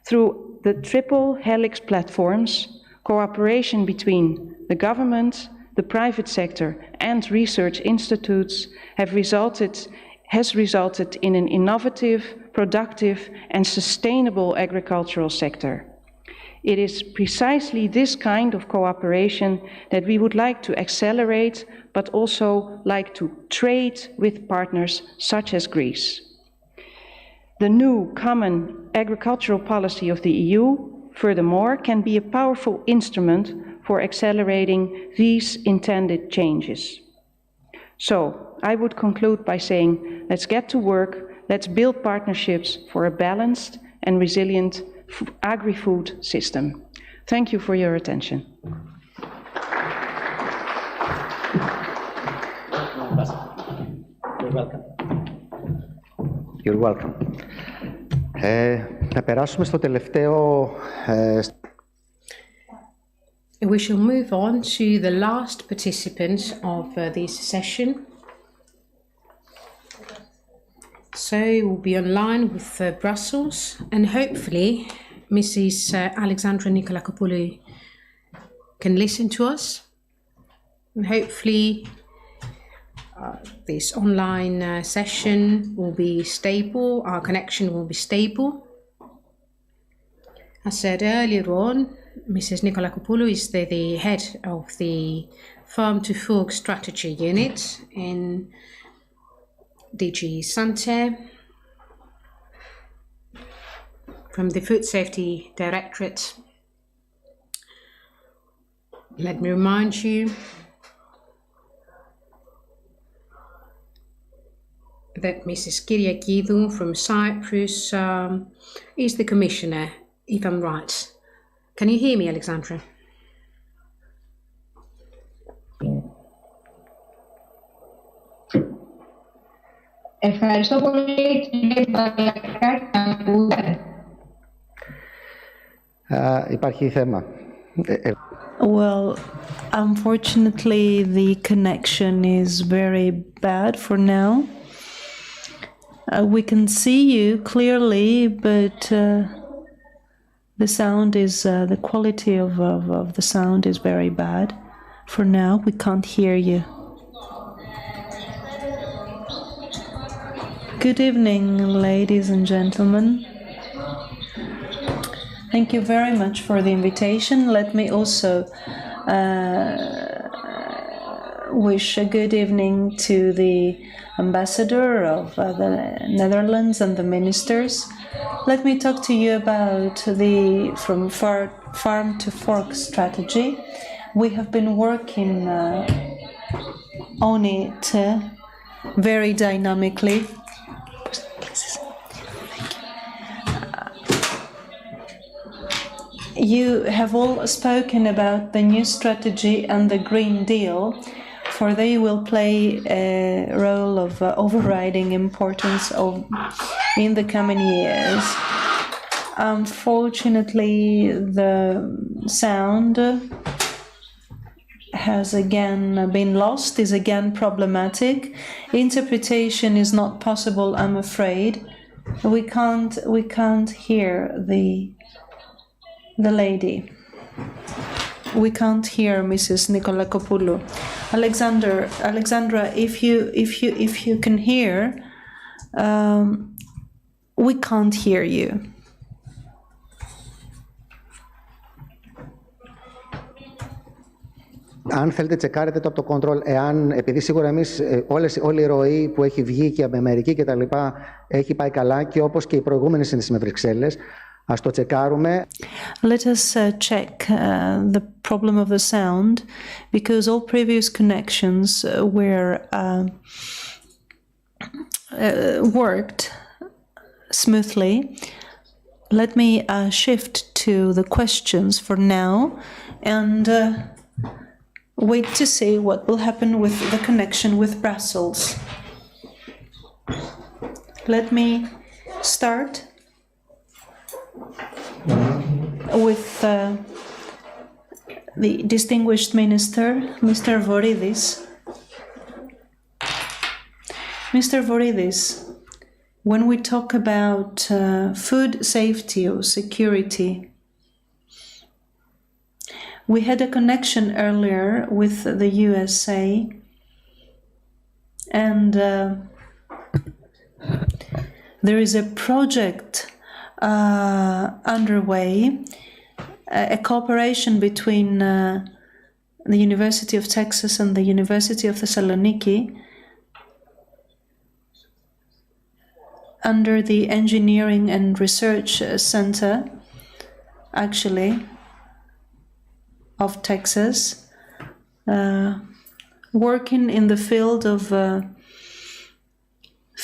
Through the triple helix platforms, cooperation between the government, the private sector and research institutes has resulted in an innovative, productive and sustainable agricultural sector. It is precisely this kind of cooperation that we would like to accelerate, but also like to trade with partners such as Greece. The new common agricultural policy of the EU, furthermore, can be a powerful instrument for accelerating these intended changes. So, I would conclude by saying, let's get to work, let's build partnerships for a balanced and resilient agri-food system. Thank you for your attention. You're welcome. You're welcome. Να περάσουμε στο τελευταίο... We shall move on to the last participants of this session. So we'll be online with Brussels, and hopefully Mrs. Alexandra Nikolakopoulou can listen to us. And hopefully this online session will be stable, our connection will be stable. As said earlier on, Mrs. Nikolakopoulou is the head of the Farm to Fork Strategy Unit in DG SANTE from the Food Safety Directorate. Let me remind you that Mrs. Kyriakidou from Cyprus is the Commissioner, if I'm right. Can you hear me, Alexandra? Ευχαριστώ πολύ, κύριε Balakakis. Υπάρχει θέμα. Well, unfortunately, the connection is very bad for now. We can see you clearly, but the sound is, the quality of the sound is very bad. For now, we can't hear you. Good evening, ladies and gentlemen. Thank you very much for the invitation. Let me also wish a good evening to the ambassador of the Netherlands and the ministers. Let me talk to you about the from farm to fork strategy. We have been working on it very dynamically. You have all spoken about the new strategy and the Green Deal, for they will play a role of overriding importance in the coming years. Unfortunately, the sound has again been lost, is again problematic. Interpretation is not possible, I'm afraid. We can't hear the lady. We can't hear Mrs. Nikolakopoulou. Alexandra, if you can hear, we can't hear you. Αν θέλετε τσεκάρετε το από το control, επειδή σίγουρα εμείς όλη η ροή που έχει βγει και από Αμερική και τα λοιπά έχει πάει καλά και όπως και οι προηγούμενες σύνδεσεις με Βρυξέλλες, ας το τσεκάρουμε. Let us check the problem of the sound, because all previous connections were worked smoothly. Let me shift to the questions for now and wait to see what will happen with the connection with Brussels. Let me start with the distinguished minister, Mr. Voridis. Mr. Voridis, when we talk about food safety or security, we had a connection earlier with the USA, and there is a project underway, a cooperation between the University of Texas and the University of Thessaloniki under the Engineering and Research Center, actually, of Texas, working in the field of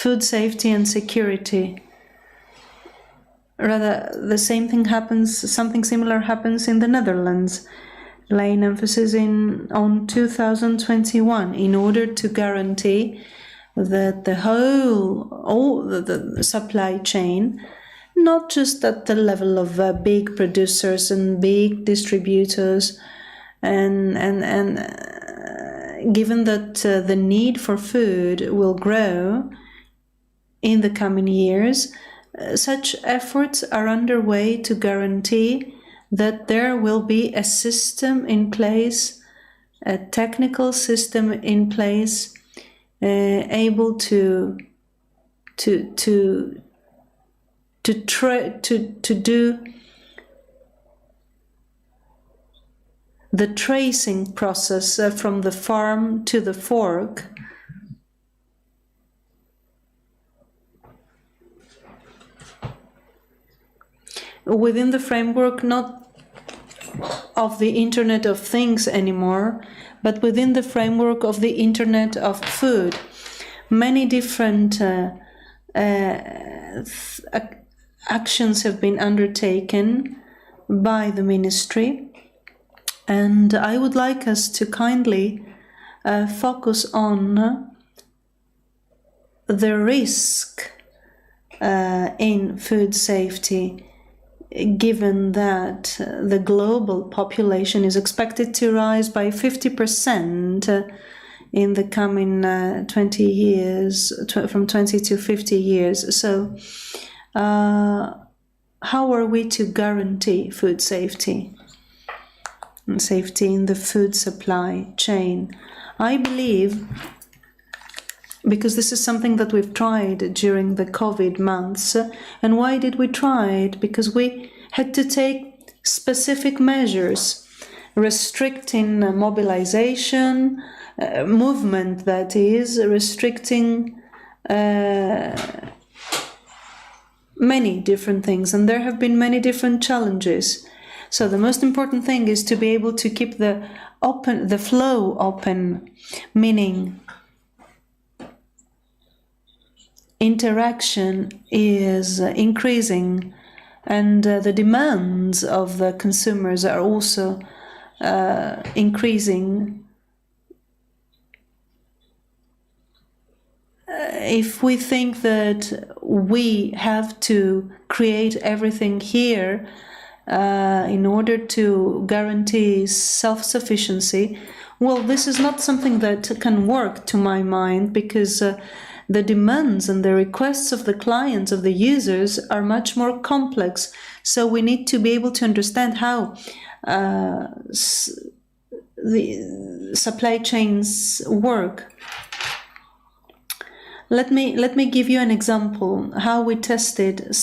food safety and security. Rather, the same thing happens, something similar happens in the Netherlands, laying emphasis on 2021 in order to guarantee that all the supply chain, not just at the level of big producers and big distributors, and given that the need for food will grow in the coming years, such efforts are underway to guarantee that there will be a system in place, a technical system in place, able to do the tracing process from the farm to the fork. Within the framework not of the Internet of Things anymore, but within the framework of the Internet of Food. Many different actions have been undertaken by the ministry, and I would like us to kindly focus on the risk in food safety, given that the global population is expected to rise by 50% in the coming 20 years, from 20 to 50 years. So, how are we to guarantee food safety and safety in the food supply chain? I believe, because this is something that we've tried during the COVID months. And why did we try it? Because we had to take specific measures restricting mobilization, movement, that is, restricting many different things, and there have been many different challenges. So the most important thing is to be able to keep the flow open, meaning interaction is increasing, and the demands of the consumers are also increasing. If we think that we have to create everything here in order to guarantee self-sufficiency, well, this is not something that can work, to my mind, because the demands and the requests of the clients, of the users, are much more complex. So we need to be able to understand how the supply chains work. Let me give you an example how we tested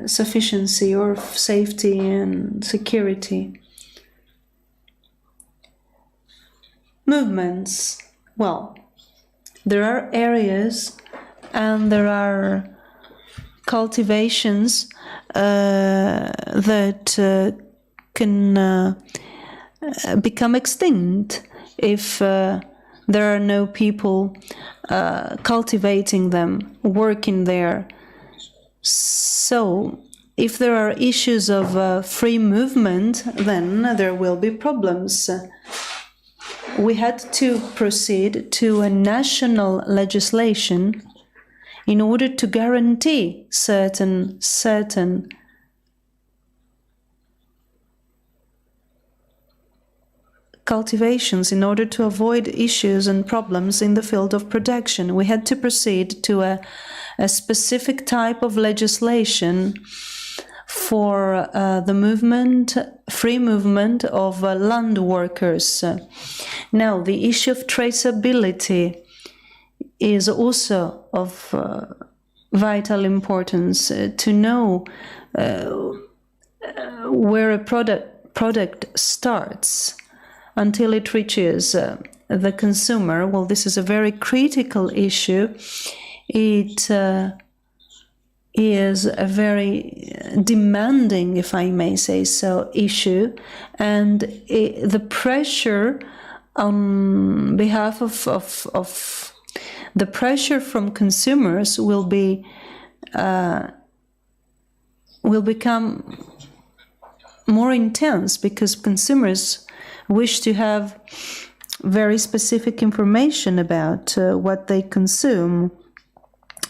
sufficiency or safety and security. Movements. Well, there are areas and there are cultivations that can become extinct if there are no people cultivating them, working there. So, if there are issues of free movement, then there will be problems. We had to proceed to a national legislation in order to guarantee certain cultivations, in order to avoid issues and problems in the field of production. We had to proceed to a specific type of legislation for the free movement of land workers. Now, the issue of traceability is also of vital importance, to know where a product starts until it reaches the consumer. Well, this is a very critical issue. It is a very demanding, if I may say so, issue, and the pressure on behalf of the pressure from consumers will become more intense, because consumers wish to have very specific information about what they consume.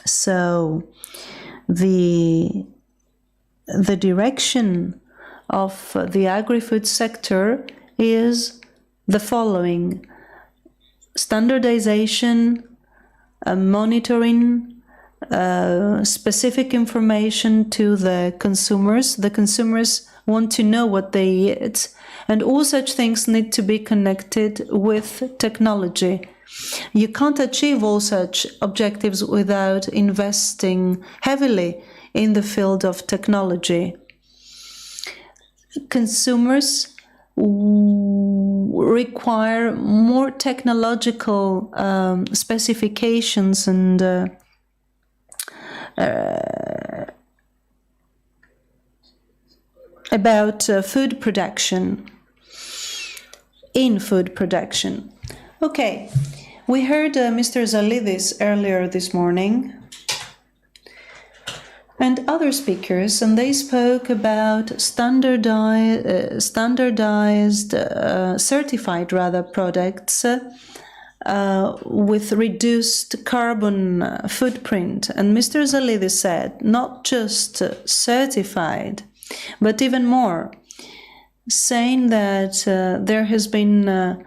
So the direction of the agri-food sector is the following: standardization, monitoring, specific information to the consumers. The consumers want to know what they eat, and all such things need to be connected with technology. You can't achieve all such objectives without investing heavily in the field of technology. Consumers require more technological specifications and about food production, in food production. Okay, we heard Mr. Zalidis earlier this morning and other speakers, and they spoke about certified products with reduced carbon footprint. And Mr. Zalidis said not just certified, but even more, saying that there has been a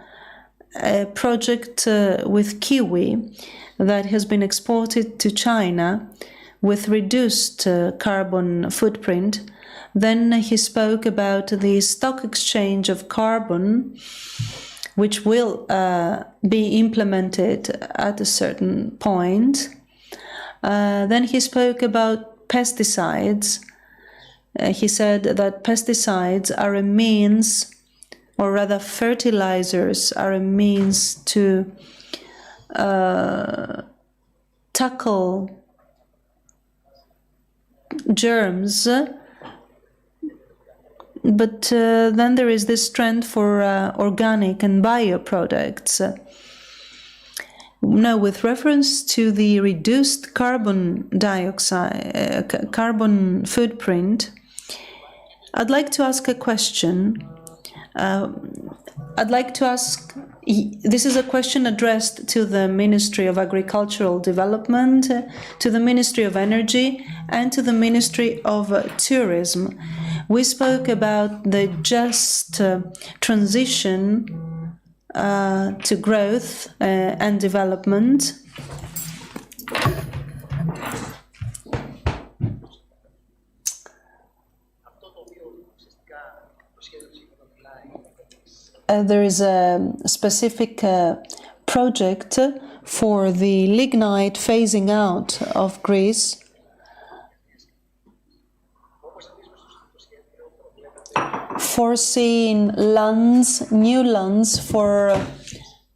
project with kiwi that has been exported to China with reduced carbon footprint. Then he spoke about the stock exchange of carbon, which will be implemented at a certain point. Then he spoke about pesticides he said that pesticides are a means, or rather fertilizers are a means to tackle germs, but then there is this trend for organic and bio products. Now, with reference to the reduced carbon dioxide, carbon footprint, I'd like to ask a question. I'd like to ask, this is a question addressed to the Ministry of Agricultural Development, to the Ministry of Energy, and to the Ministry of Tourism. We spoke about the just transition to growth and development. There is a specific project for the lignite phasing out of Greece. Foreseeing lands, new lands for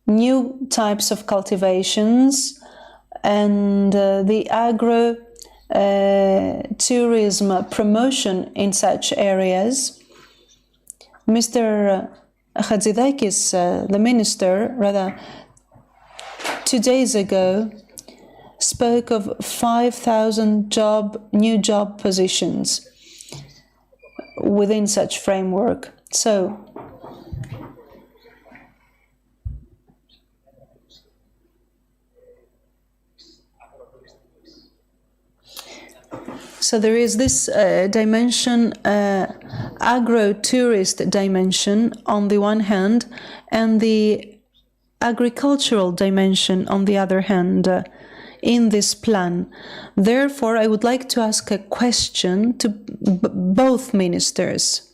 new types of cultivations, and the agro-tourism promotion in such areas. Mr. Hatzidakis, the minister, 2 days ago, spoke of 5,000 new job positions within such framework. So there is this dimension, agro-tourist dimension on the one hand, and the agricultural dimension on the other hand, in this plan. Therefore, I would like to ask a question to both ministers.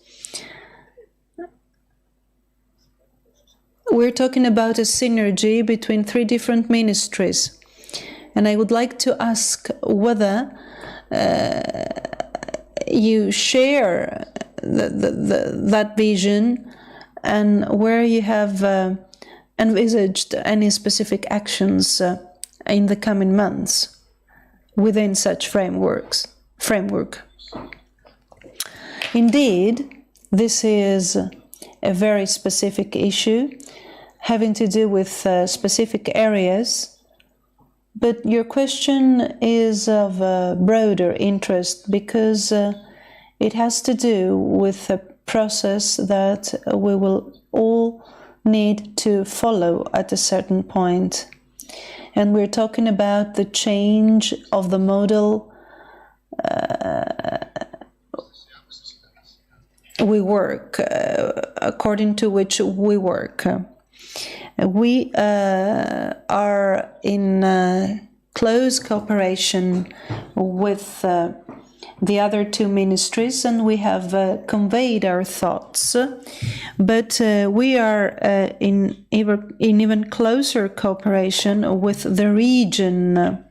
We're talking about a synergy between 3 different ministries, and I would like to ask whether you share that vision, and where you have envisaged any specific actions in the coming months within such framework. Indeed, this is a very specific issue having to do with specific areas, but your question is of broader interest because it has to do with a process that we will all need to follow at a certain point. And we're talking about the change of the model we work, according to which we work. We are in close cooperation with the other 2 ministries, and we have conveyed our thoughts, but we are in even closer cooperation with the region,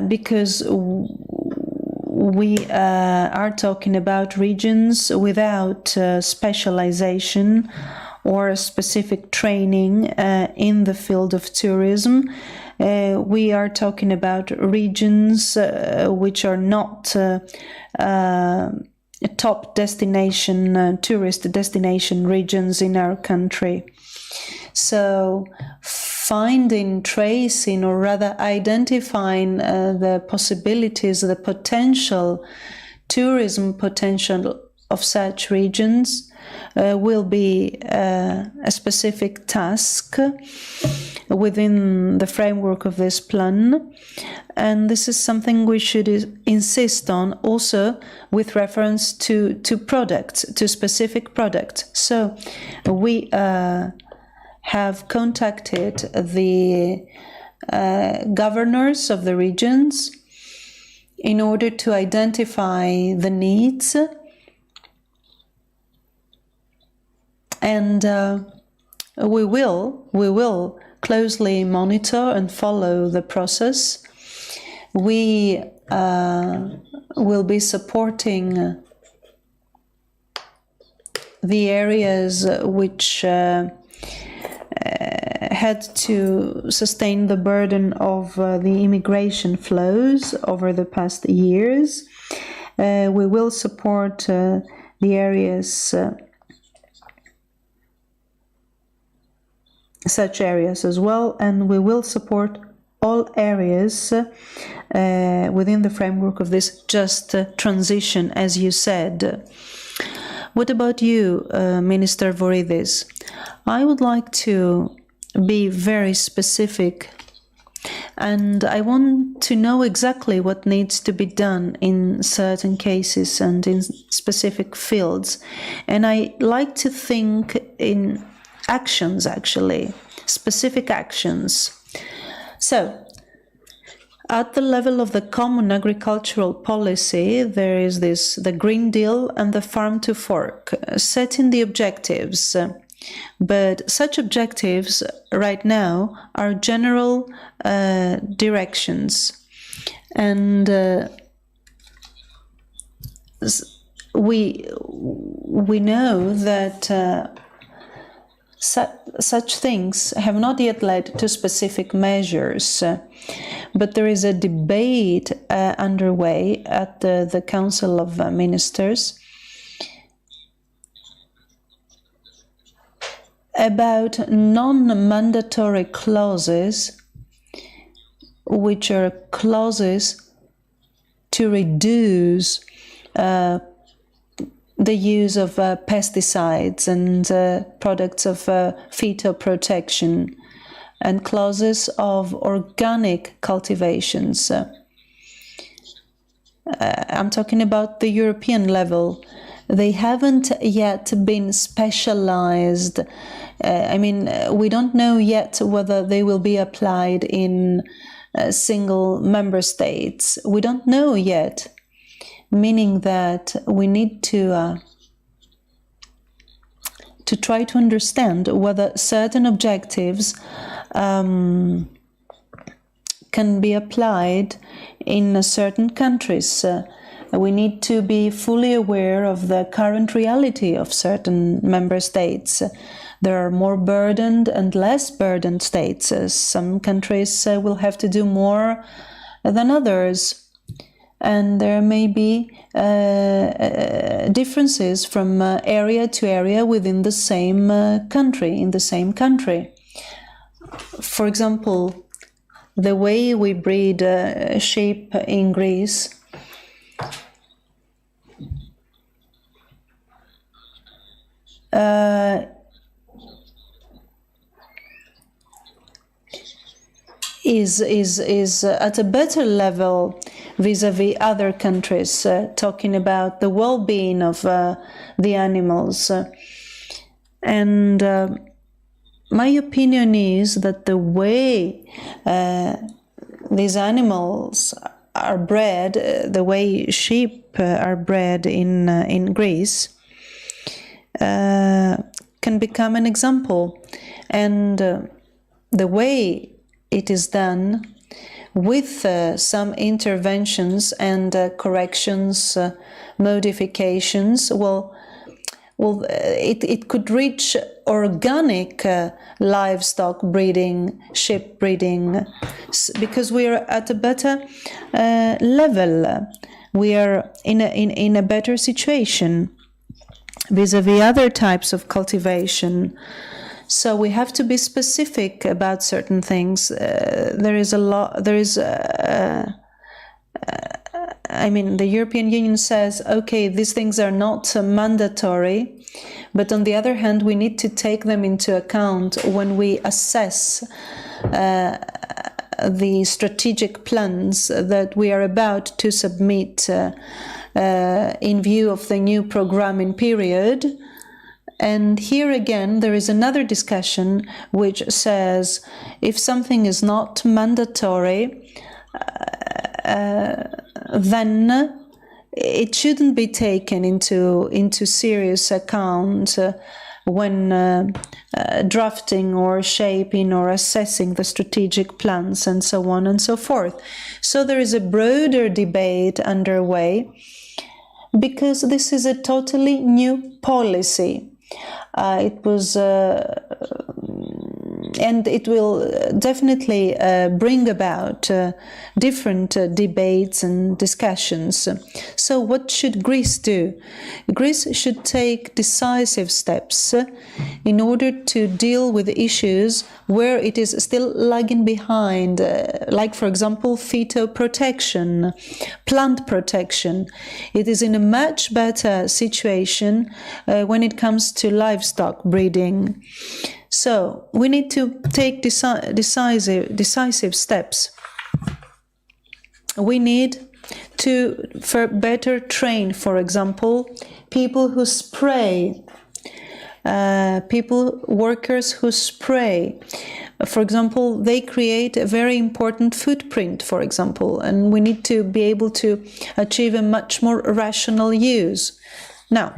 because we are talking about regions without specialization or specific training in the field of tourism. We are talking about regions which are not top destination, tourist destination regions in our country. So finding, tracing, or rather identifying the possibilities, the potential, tourism potential of such regions will be a specific task within the framework of this plan, and this is something we should insist on also with reference to products, to specific products. So we have contacted the governors of the regions in order to identify the needs, and we will closely monitor and follow the process. We will be supporting the areas which had to sustain the burden of the immigration flows over the past years. We will support the areas, such areas as well, and we will support all areas within the framework of this just transition, as you said. What about you, Minister Voridis? I would like to be very specific, and I want to know exactly what needs to be done in certain cases and in specific fields. And I like to think in actions, actually, specific actions. So, at the level of the common agricultural policy, there is the Green Deal and the Farm to Fork, setting the objectives. But such objectives right now are general directions. And we know that such things have not yet led to specific measures, but there is a debate underway at the Council of Ministers about non-mandatory clauses, which are clauses to reduce the use of pesticides and products of phytoprotection, and clauses of organic cultivations. I'm talking about the European level. They haven't yet been specialized. We don't know yet whether they will be applied in single member states. We don't know yet. Meaning that we need to try to understand whether certain objectives can be applied in certain countries. We need to be fully aware of the current reality of certain member states. There are more burdened and less burdened states. Some countries will have to do more than others. And there may be differences from area to area within the same country, in the same country. For example, the way we breed sheep in Greece is at a better level vis-a-vis other countries, talking about the well-being of the animals. And my opinion is that the way these animals are bred, the way sheep are bred in Greece, can become an example. And the way it is done with some interventions and corrections, modifications, it could reach organic livestock breeding, sheep breeding, because we are at a better level. We are in a better situation vis-a-vis other types of cultivation. So we have to be specific about certain things. The European Union says, okay, these things are not mandatory, but on the other hand, we need to take them into account when we assess the strategic plans that we are about to submit in view of the new programming period. And here again, there is another discussion which says if something is not mandatory, then it shouldn't be taken into serious account when drafting or shaping or assessing the strategic plans and so on and so forth. So there is a broader debate underway because this is a totally new policy. It was and it will definitely bring about different debates and discussions. So what should Greece do? Greece should take decisive steps in order to deal with issues where it is still lagging behind, like, for example, phytoprotection, plant protection. It is in a much better situation when it comes to livestock breeding. So we need to take decisive steps. We need to better train, for example, people who spray, workers who spray. For example, they create a very important footprint, for example, and we need to be able to achieve a much more rational use. Now,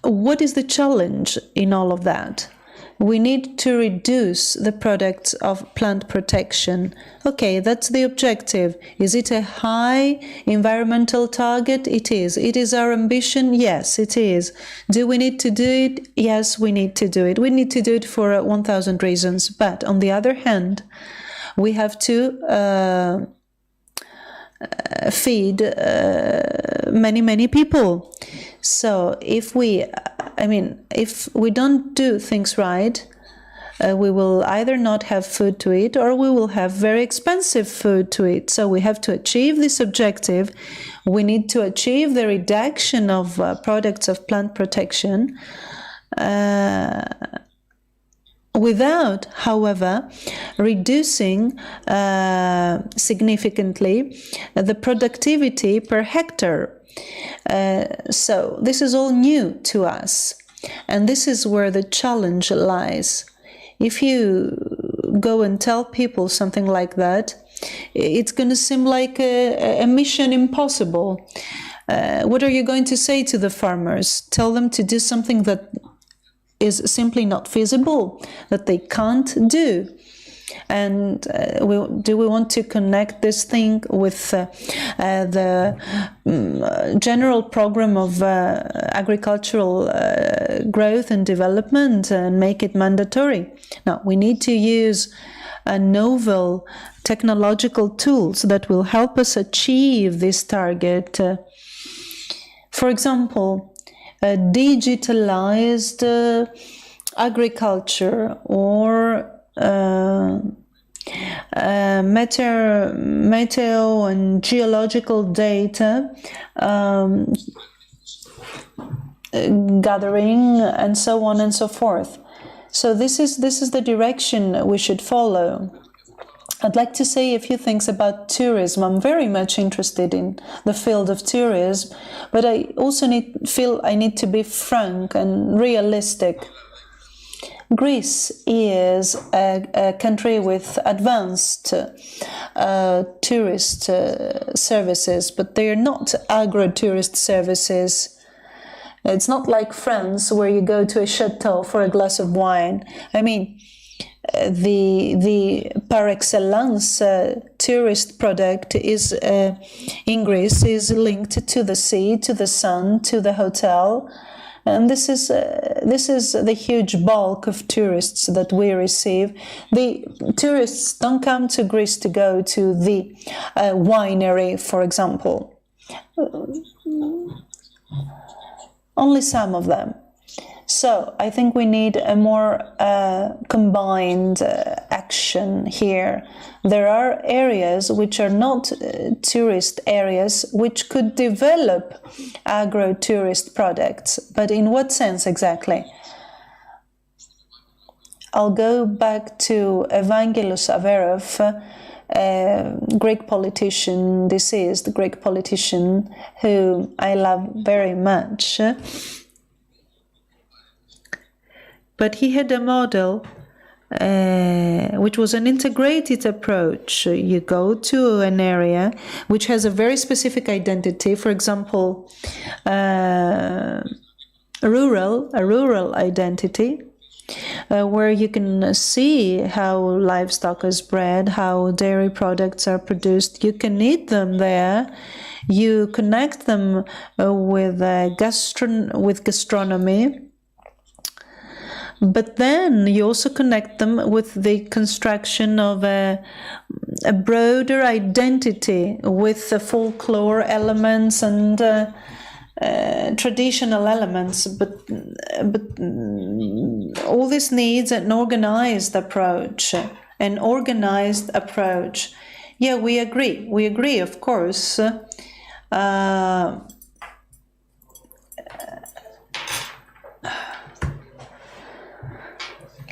what is the challenge in all of that? We need to reduce the products of plant protection. Okay, that's the objective. Is it a high environmental target? It is. It is our ambition? Yes, it is. Do we need to do it? Yes, we need to do it. We need to do it for 1,000 reasons. But on the other hand, we have to feed many people. So if we don't do things right, we will either not have food to eat or we will have very expensive food to eat. So we have to achieve this objective. We need to achieve the reduction of products of plant protection without, however, reducing significantly the productivity per hectare. So this is all new to us, and this is where the challenge lies. If you go and tell people something like that, it's going to seem like a mission impossible. What are you going to say to the farmers? Tell them to do something that is simply not feasible, that they can't do. And do we want to connect this thing with the general program of agricultural growth and development and make it mandatory? No, we need to use novel technological tools that will help us achieve this target. For example, digitalized agriculture or meteo and geological data gathering and so on and so forth. So this is the direction we should follow. I'd like to say a few things about tourism. I'm very much interested in the field of tourism, but I also feel I need to be frank and realistic. Greece is a country with advanced tourist services, but they are not agro-tourist services. It's not like France, where you go to a chateau for a glass of wine. I mean, the par excellence tourist product is in Greece is linked to the sea, to the sun, to the hotel. And this is the huge bulk of tourists that we receive. The tourists don't come to Greece to go to the winery, for example. Only some of them. So I think we need a more combined action here. There are areas which are not tourist areas which could develop agro-tourist products. But in what sense exactly? I'll go back to Evangelos Averof, Greek politician, deceased Greek politician, who I love very much. But he had a model which was an integrated approach. You go to an area which has a very specific identity. For example, rural identity, where you can see how livestock is bred, how dairy products are produced. You can eat them there. You connect them with gastronomy. But then you also connect them with the construction of a broader identity with the folklore elements and traditional elements. But all this needs an organized approach. Yeah, we agree. We agree, of course.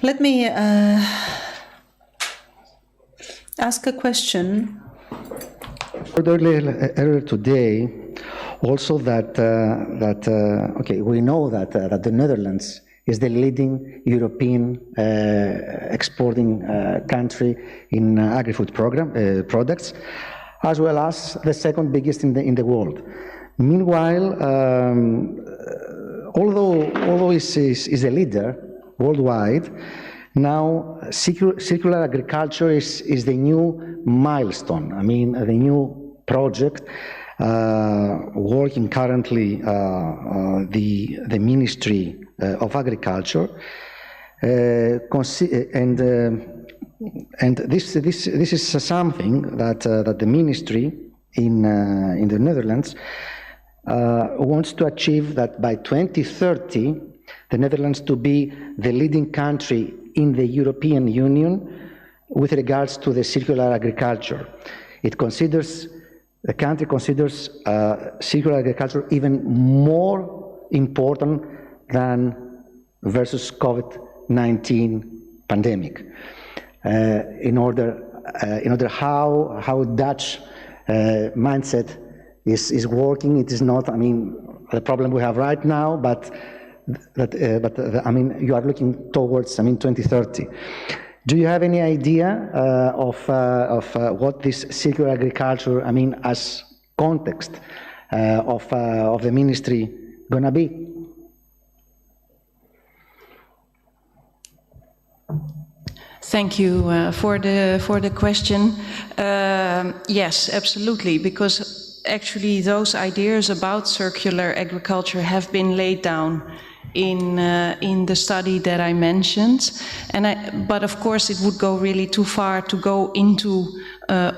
Let me ask a question. Earlier today, also that we know that the Netherlands is the leading European exporting country in agri-food products, as well as the second biggest in the world. Meanwhile, although it is a leader worldwide, now circular agriculture is the new milestone. I mean, the new project working currently the Ministry of Agriculture, and this is something that the ministry in the Netherlands wants to achieve, that by 2030 the Netherlands to be the leading country in the European Union with regards to the circular agriculture. The country considers circular agriculture even more important than versus COVID-19 pandemic. In order how Dutch mindset is working, it is not, I mean, the problem we have right now, but I mean, you are looking towards, I mean, 2030. Do you have any idea of what this circular agriculture, I mean, as context of the ministry gonna be? Thank you for the question. Yes, absolutely, because actually those ideas about circular agriculture have been laid down in the study that I mentioned, but of course it would go really too far to go into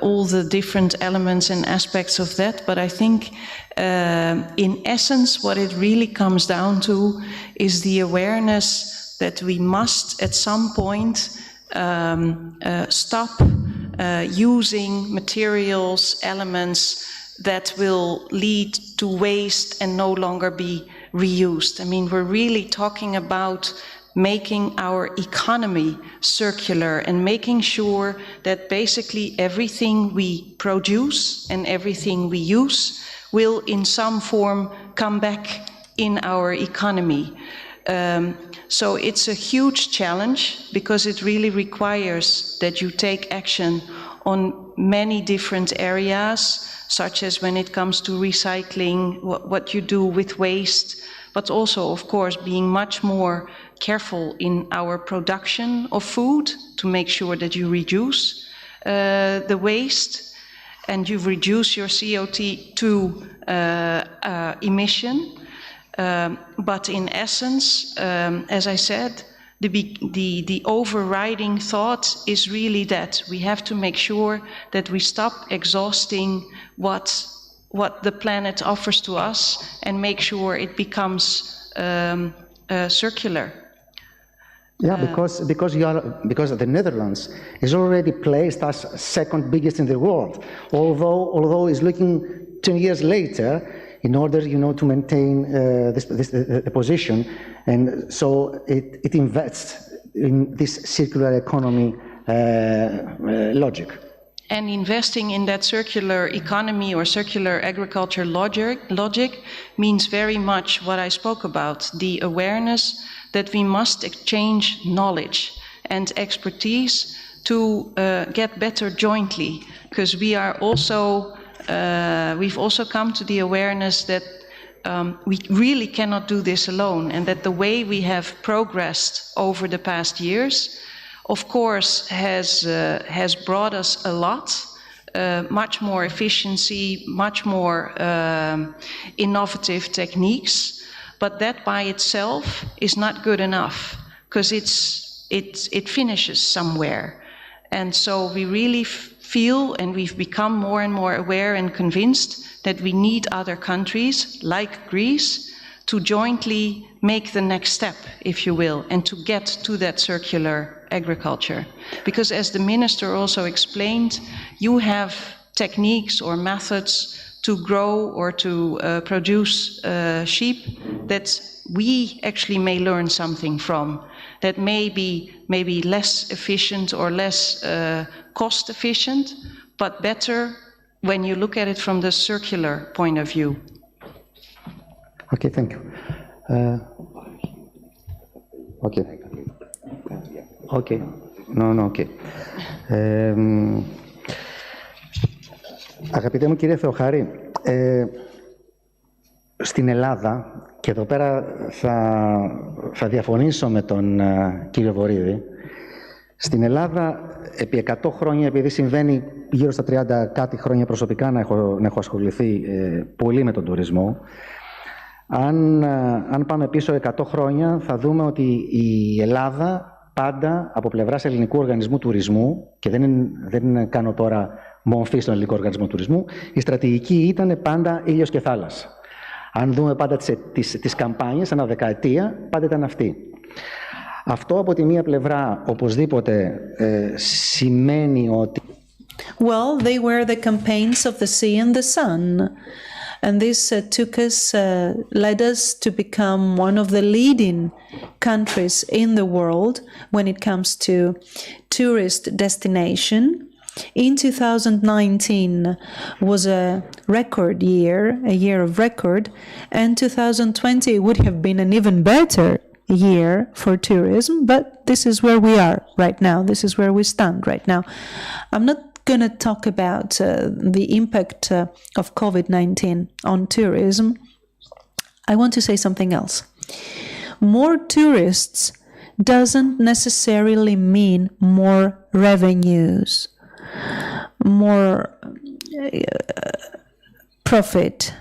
all the different elements and aspects of that. But I think in essence what it really comes down to is the awareness that we must at some point stop using materials, elements that will lead to waste and no longer be reused. I mean, we're really talking about making our economy circular and making sure that basically everything we produce and everything we use will in some form come back in our economy. So it's a huge challenge because it really requires that you take action on many different areas, such as when it comes to recycling, what you do with waste, but also, of course, being much more careful in our production of food to make sure that you reduce the waste and you reduce your CO2 emission. But in essence, as I said, the overriding thought is really that we have to make sure that we stop exhausting what the planet offers to us and make sure it becomes circular. Yeah, because the Netherlands is already placed as second biggest in the world, although it's looking 10 years later in order, to maintain this position, and so it invests in this circular economy logic. And investing in that circular economy or circular agriculture logic means very much what I spoke about, the awareness that we must exchange knowledge and expertise to get better jointly, because we are also we've also come to the awareness that we really cannot do this alone, and that the way we have progressed over the past years, of course, has brought us a lot, much more efficiency, much more innovative techniques, but that by itself is not good enough, because it finishes somewhere. And so we really feel, and we've become more and more aware and convinced that we need other countries like Greece to jointly make the next step, if you will, and to get to that circular agriculture. Because as the minister also explained, you have techniques or methods to grow or to produce sheep that we actually may learn something from, that may be maybe less efficient or less cost efficient, but better when you look at it from the circular point of view. Okay, thank you. Okay. No, okay. Αγαπητέ μου κύριε Θεοχάρη, στην Ελλάδα, και εδώ πέρα θα διαφωνήσω με τον κύριο Βορίδη, στην Ελλάδα επί 100 χρόνια, επειδή συμβαίνει γύρω στα 30 κάτι χρόνια προσωπικά να έχω ασχοληθεί πολύ με τον τουρισμό, αν πάμε πίσω 100 χρόνια θα δούμε ότι η Ελλάδα πάντα από πλευράς ελληνικού οργανισμού τουρισμού, και δεν κάνω τώρα μομφή στον ελληνικό οργανισμό τουρισμού, η στρατηγική ήταν πάντα ήλιος και θάλασσα. Αν δούμε πάντα τις καμπάνιες, ανά δεκαετία, πάντα ήταν αυτή. Αυτό από τη μία πλευρά οπωσδήποτε σημαίνει ότι... Well, they were the campaigns of the sea and the sun. And this led us to become one of the leading countries in the world when it comes to tourist destination. In 2019 was a record year, a year of record, and 2020 would have been an even better year for tourism, but this is where we are right now. This is where we stand right now. I'm not going to talk about the impact of COVID-19 on tourism. I want to say something else. More tourists doesn't necessarily mean more revenues, more profit.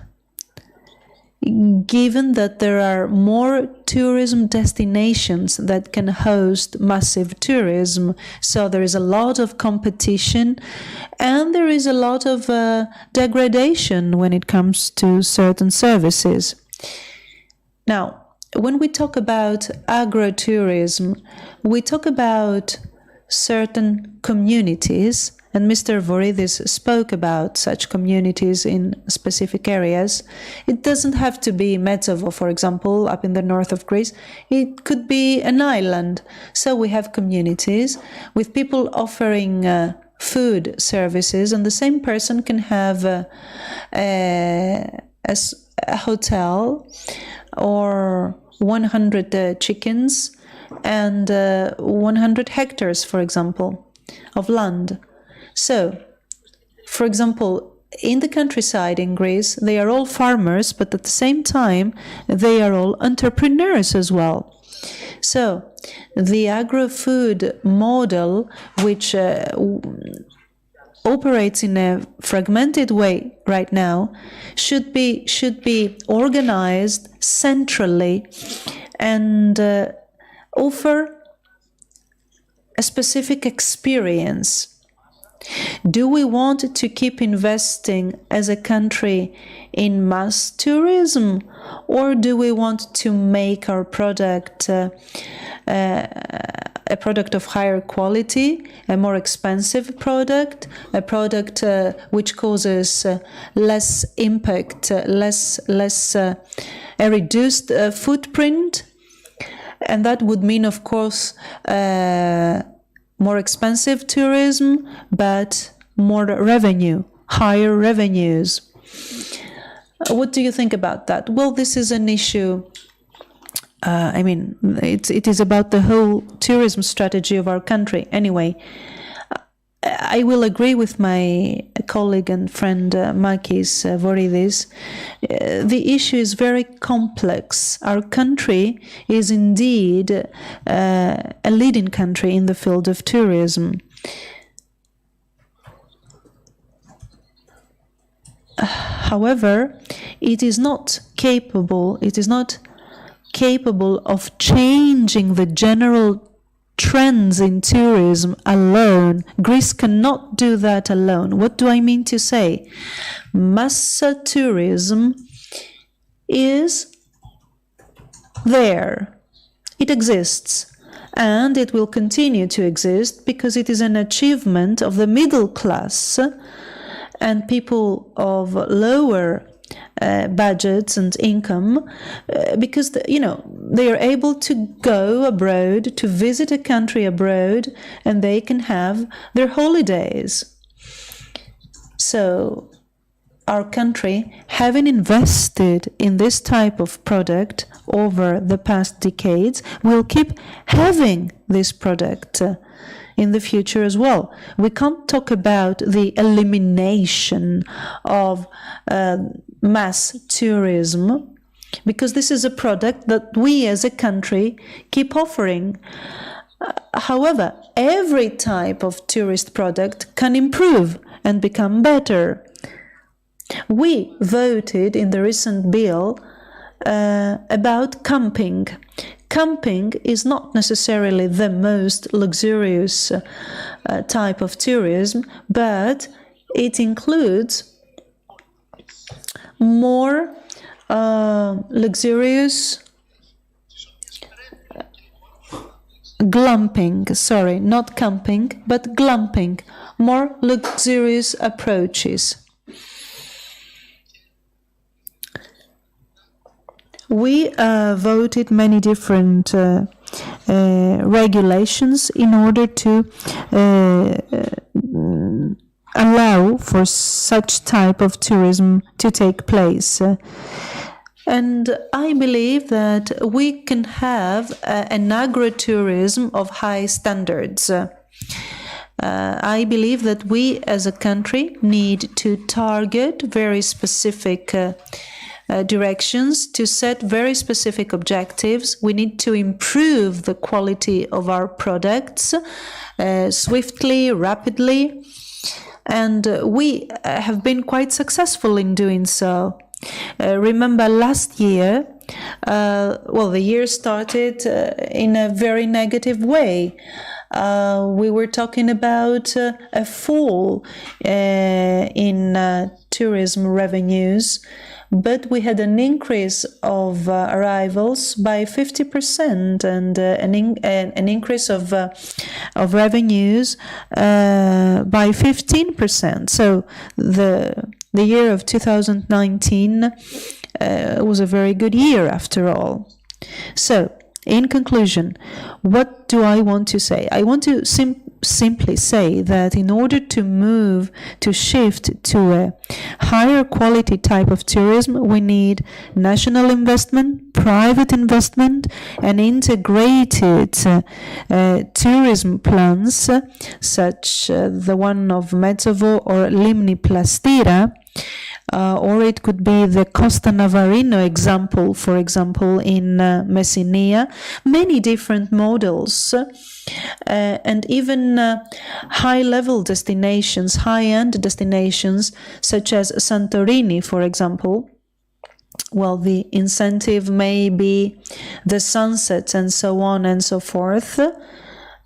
Given that there are more tourism destinations that can host massive tourism, so there is a lot of competition and there is a lot of degradation when it comes to certain services. Now, when we talk about agrotourism, we talk about certain communities, and Mr. Voridis spoke about such communities in specific areas. It doesn't have to be Metsovo, for example, up in the north of Greece. It could be an island. So we have communities with people offering food services, and the same person can have a hotel or 100 chickens and 100 hectares, for example, of land. So, for example, in the countryside in Greece, they are all farmers, but at the same time, they are all entrepreneurs as well. So, the Agri-Food model, which operates in a fragmented way right now, should be organized centrally and offer a specific experience. Do we want to keep investing as a country in mass tourism, or do we want to make our product a product of higher quality, a more expensive product, a product which causes less impact, a reduced footprint? And that would mean, of course, more expensive tourism, but more revenue, higher revenues. What do you think about that? Well, this is an issue. It is about the whole tourism strategy of our country. Anyway, I will agree with my colleague and friend Makis Voridis. The issue is very complex. Our country is indeed a leading country in the field of tourism. However, it is not capable of changing the general trends in tourism alone. Greece cannot do that alone. What do I mean to say? Mass tourism is there. It exists. And it will continue to exist because it is an achievement of the middle class and people of lower budgets and income, because they are able to go abroad, to visit a country abroad, and they can have their holidays. So our country, having invested in this type of product over the past decades, will keep having this product in the future as well. We can't talk about the elimination of mass tourism, because this is a product that we as a country keep offering. However, every type of tourist product can improve and become better. We voted in the recent bill about camping. Camping is not necessarily the most luxurious type of tourism, but it includes more luxurious glamping, sorry, not camping, but glamping, more luxurious approaches. We voted many different regulations in order to allow for such type of tourism to take place. And I believe that we can have an agro-tourism of high standards. I believe that we as a country need to target very specific directions, to set very specific objectives. We need to improve the quality of our products swiftly, rapidly, and we have been quite successful in doing so. Remember last year, the year started in a very negative way. We were talking about a fall in tourism revenues, but we had an increase of arrivals by 50% and an increase of revenues by 15%. So the year of 2019 was a very good year after all. So, in conclusion, what do I want to say? I want to simply say that in order to shift to a higher quality type of tourism, we need national investment, private investment, and integrated tourism plans, such the one of Metsovo or Limni Plastira, or it could be the Costa Navarino example, for example, in Messinia, many different models, and even high-level destinations, high-end destinations, such as Santorini, for example. Well, the incentive may be the sunsets and so on and so forth.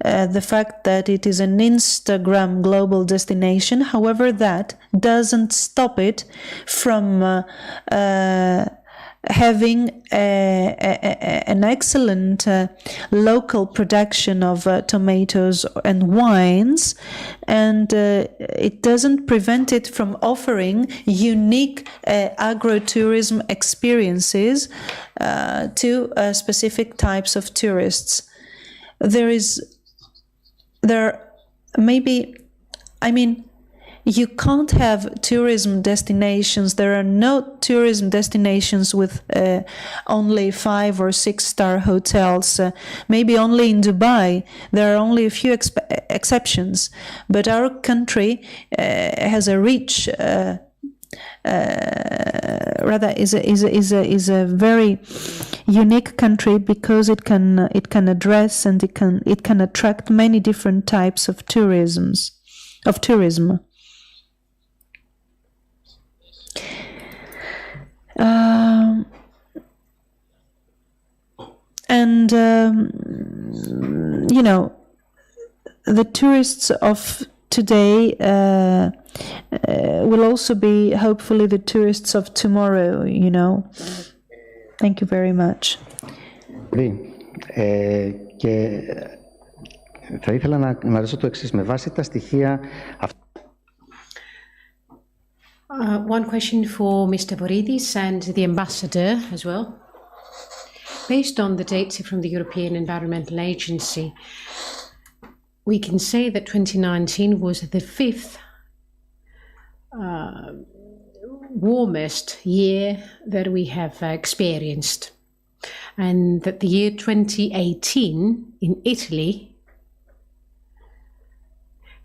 The fact that it is an Instagram global destination, however, that doesn't stop it from having an excellent local production of tomatoes and wines, and it doesn't prevent it from offering unique agro-tourism experiences to specific types of tourists. you can't have tourism destinations. There are no tourism destinations with only 5 or 6-star hotels. Maybe only in Dubai there are only a few exceptions. But our country has a rich, is a very unique country because it can address and it can attract many different types of tourism. The tourists of today will also be hopefully the tourists of tomorrow, Thank you very much. Και θα ήθελα να ρωτήσω το εξής, με βάση τα στοιχεία... One question for Mr. Voridis and the ambassador as well. Based on the data from the European Environmental Agency, we can say that 2019 was the 5th warmest year that we have experienced, and that the year 2018 in Italy,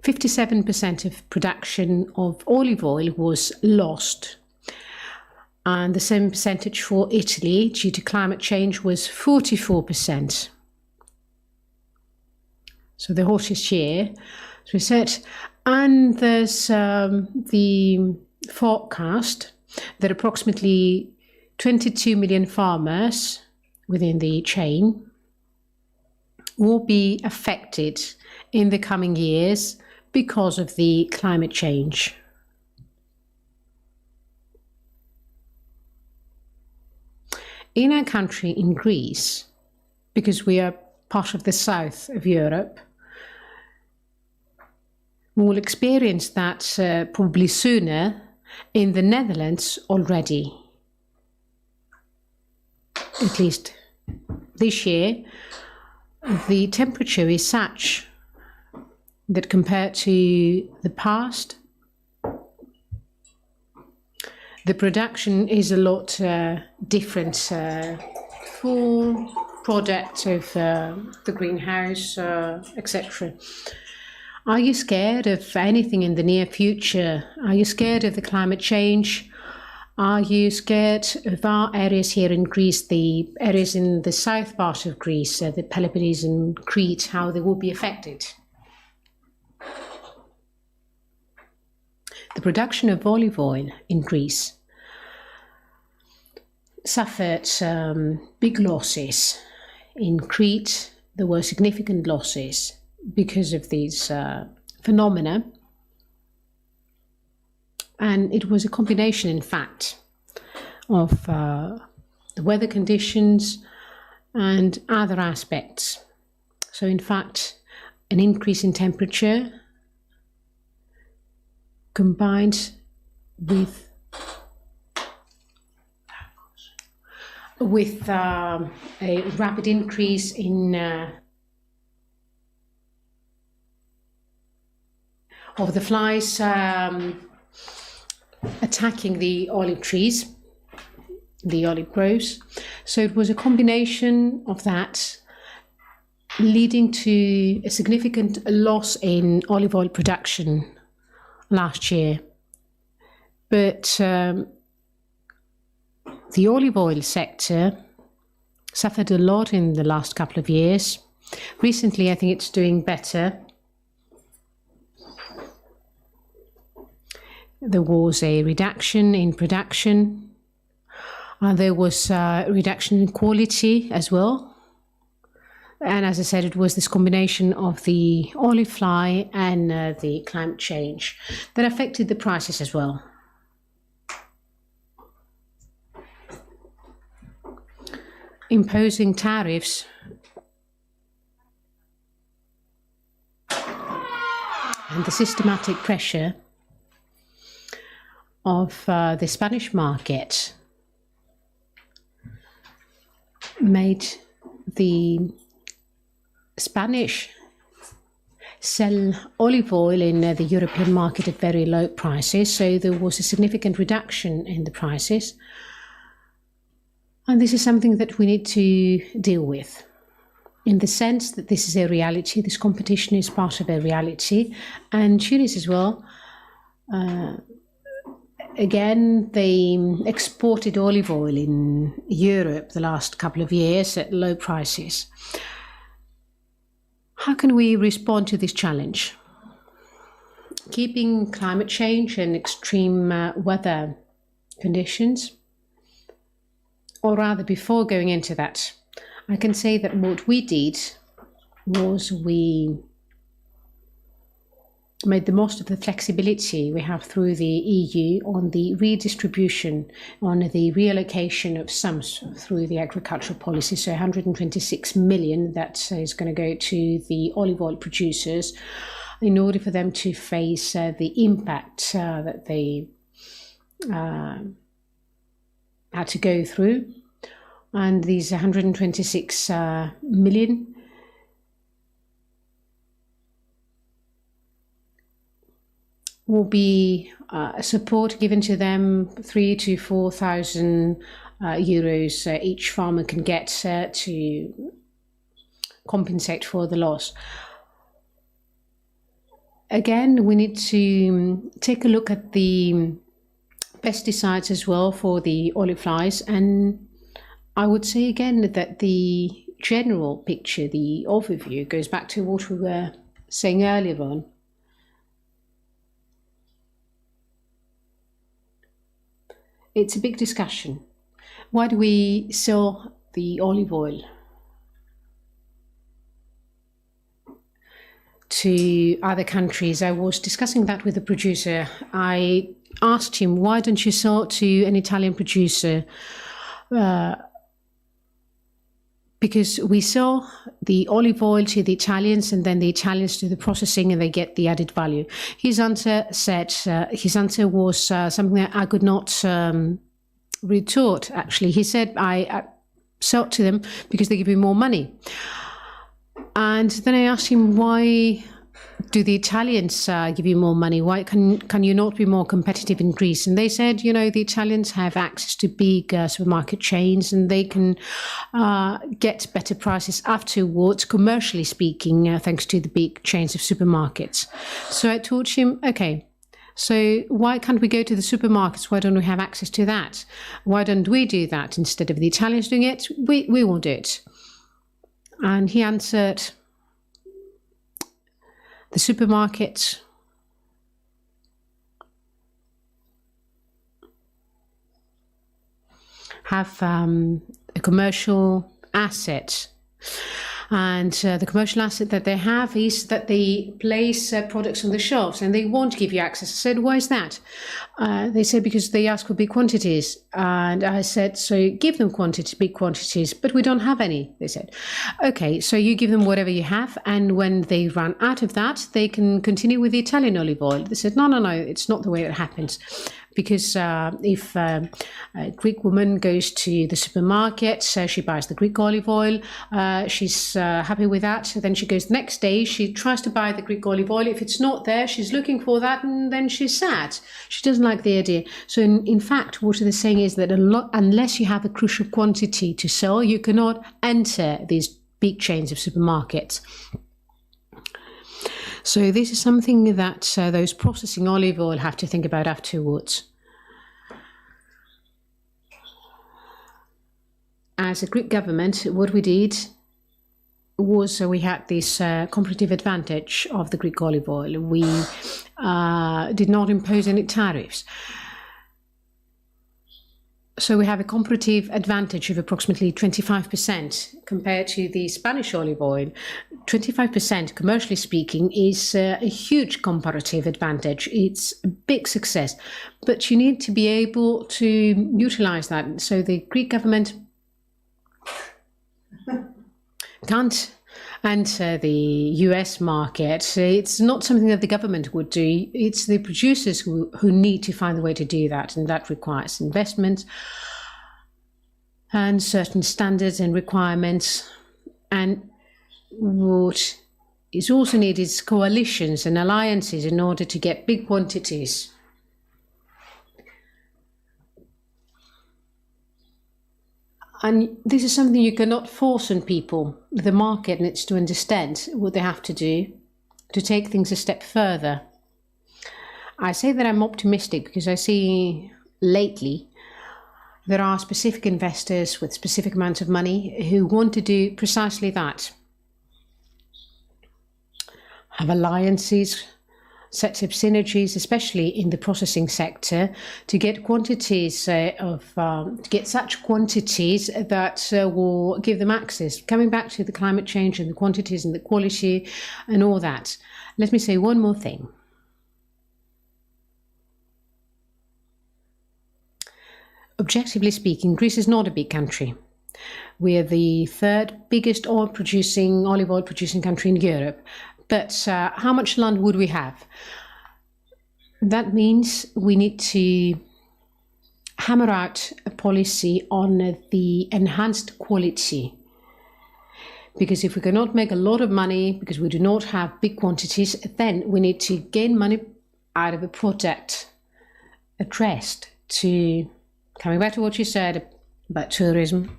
57% of production of olive oil was lost, and the same percentage for Italy due to climate change was 44%. So the hottest year, as we said, and there's the forecast that approximately 22 million farmers within the chain will be affected in the coming years because of the climate change. In our country, in Greece, because we are part of the south of Europe, we will experience that probably sooner in the Netherlands already. At least this year, the temperature is such that compared to the past, the production is a lot different for product of the greenhouse, etc. Are you scared of anything in the near future? Are you scared of the climate change? Are you scared of our areas here in Greece, the areas in the south part of Greece, the Peloponnese and Crete, how they will be affected? The production of olive oil in Greece suffered big losses. In Crete, there were significant losses because of these phenomena. And it was a combination, in fact, of the weather conditions and other aspects. So, in fact, an increase in temperature combined with a rapid increase in of the flies attacking the olive trees, the olive groves. So it was a combination of that leading to a significant loss in olive oil production last year. But the olive oil sector suffered a lot in the last couple of years. Recently, I think it's doing better. There was a reduction in production. There was a reduction in quality as well. And as I said, it was this combination of the olive fly and the climate change that affected the prices as well. Imposing tariffs and the systematic pressure of the Spanish market made the Spanish sell olive oil in the European market at very low prices, so there was a significant reduction in the prices. And this is something that we need to deal with, in the sense that this is a reality, this competition is part of a reality. And Tunis as well, again, they exported olive oil in Europe the last couple of years at low prices. How can we respond to this challenge? Keeping climate change and extreme weather conditions, or rather, before going into that, I can say that what we did was we made the most of the flexibility we have through the EU on the redistribution, on the reallocation of sums through the agricultural policy. So 126 million that is going to go to the olive oil producers in order for them to face the impact that they had to go through. And these 126 million will be support given to them, 3,000 to 4,000 euros each farmer can get to compensate for the loss. Again, we need to take a look at the pesticides as well for the olive flies, and I would say again that the general picture, the overview, goes back to what we were saying earlier on. It's a big discussion. Why do we sell the olive oil to other countries? I was discussing that with the producer. I asked him, why don't you sell to an Italian producer? Because we sell the olive oil to the Italians and then the Italians do the processing and they get the added value. His answer was something that I could not retort, actually. He said, I sell to them because they give me more money. And then I asked him, why do the Italians give you more money? Why can you not be more competitive in Greece? And they said, you know, the Italians have access to big supermarket chains and they can get better prices afterwards, commercially speaking, thanks to the big chains of supermarkets. So I told him, okay, so why can't we go to the supermarkets? Why don't we have access to that? Why don't we do that instead of the Italians doing it? We will do it. And he answered, the supermarkets have a commercial asset. And the commercial asset that they have is that they place products on the shelves and they won't give you access. I said, why is that? They said, because they ask for big quantities. And I said, so give them big quantities, but we don't have any. They said, okay, so you give them whatever you have. And when they run out of that, they can continue with the Italian olive oil. They said, no, it's not the way it happens. Because if a Greek woman goes to the supermarket, she buys the Greek olive oil, she's happy with that. Then she goes the next day, she tries to buy the Greek olive oil. If it's not there, she's looking for that, and then she's sad. She doesn't like the idea. So in fact, what they're saying is that unless you have a crucial quantity to sell, you cannot enter these big chains of supermarkets. So this is something that those processing olive oil have to think about afterwards. As a Greek government, what we did was we had this competitive advantage of the Greek olive oil. We did not impose any tariffs. So we have a comparative advantage of approximately 25% compared to the Spanish olive oil. 25%, commercially speaking, is a huge comparative advantage. It's a big success, but you need to be able to utilize that. So the Greek government can't enter the US market. It's not something that the government would do. It's the producers who need to find a way to do that, and that requires investment and certain standards and requirements. And what it's also needed coalitions and alliances in order to get big quantities. And this is something you cannot force on people. The market needs to understand what they have to do to take things a step further. I say that I'm optimistic because I see lately there are specific investors with specific amounts of money who want to do precisely that. Have alliances, set up synergies, especially in the processing sector, to get quantities to get such quantities that will give them access. Coming back to the climate change and the quantities and the quality and all that, let me say one more thing. Objectively speaking, Greece is not a big country. We are the third biggest olive oil producing country in Europe. But how much land would we have? That means we need to hammer out a policy on the enhanced quality. Because if we cannot make a lot of money, because we do not have big quantities, then we need to gain money out of a product addressed to, coming back to what you said about tourism,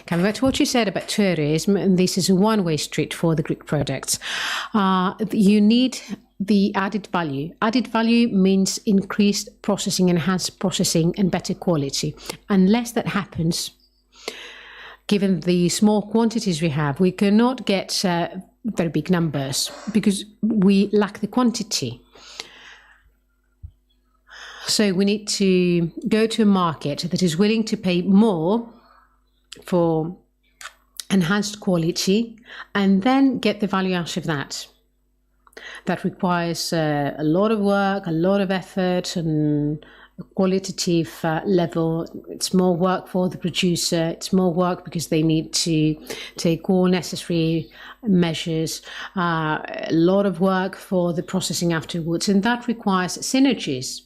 coming back to what you said about tourism, and this is a one-way street for the Greek products. You need the added value. Added value means increased processing, enhanced processing, and better quality. Unless that happens, given the small quantities we have, we cannot get very big numbers because we lack the quantity. So we need to go to a market that is willing to pay more for enhanced quality and then get the value out of that. That requires a lot of work, a lot of effort, and a qualitative level. It's more work for the producer. It's more work because they need to take all necessary measures. A lot of work for the processing afterwards, and that requires synergies.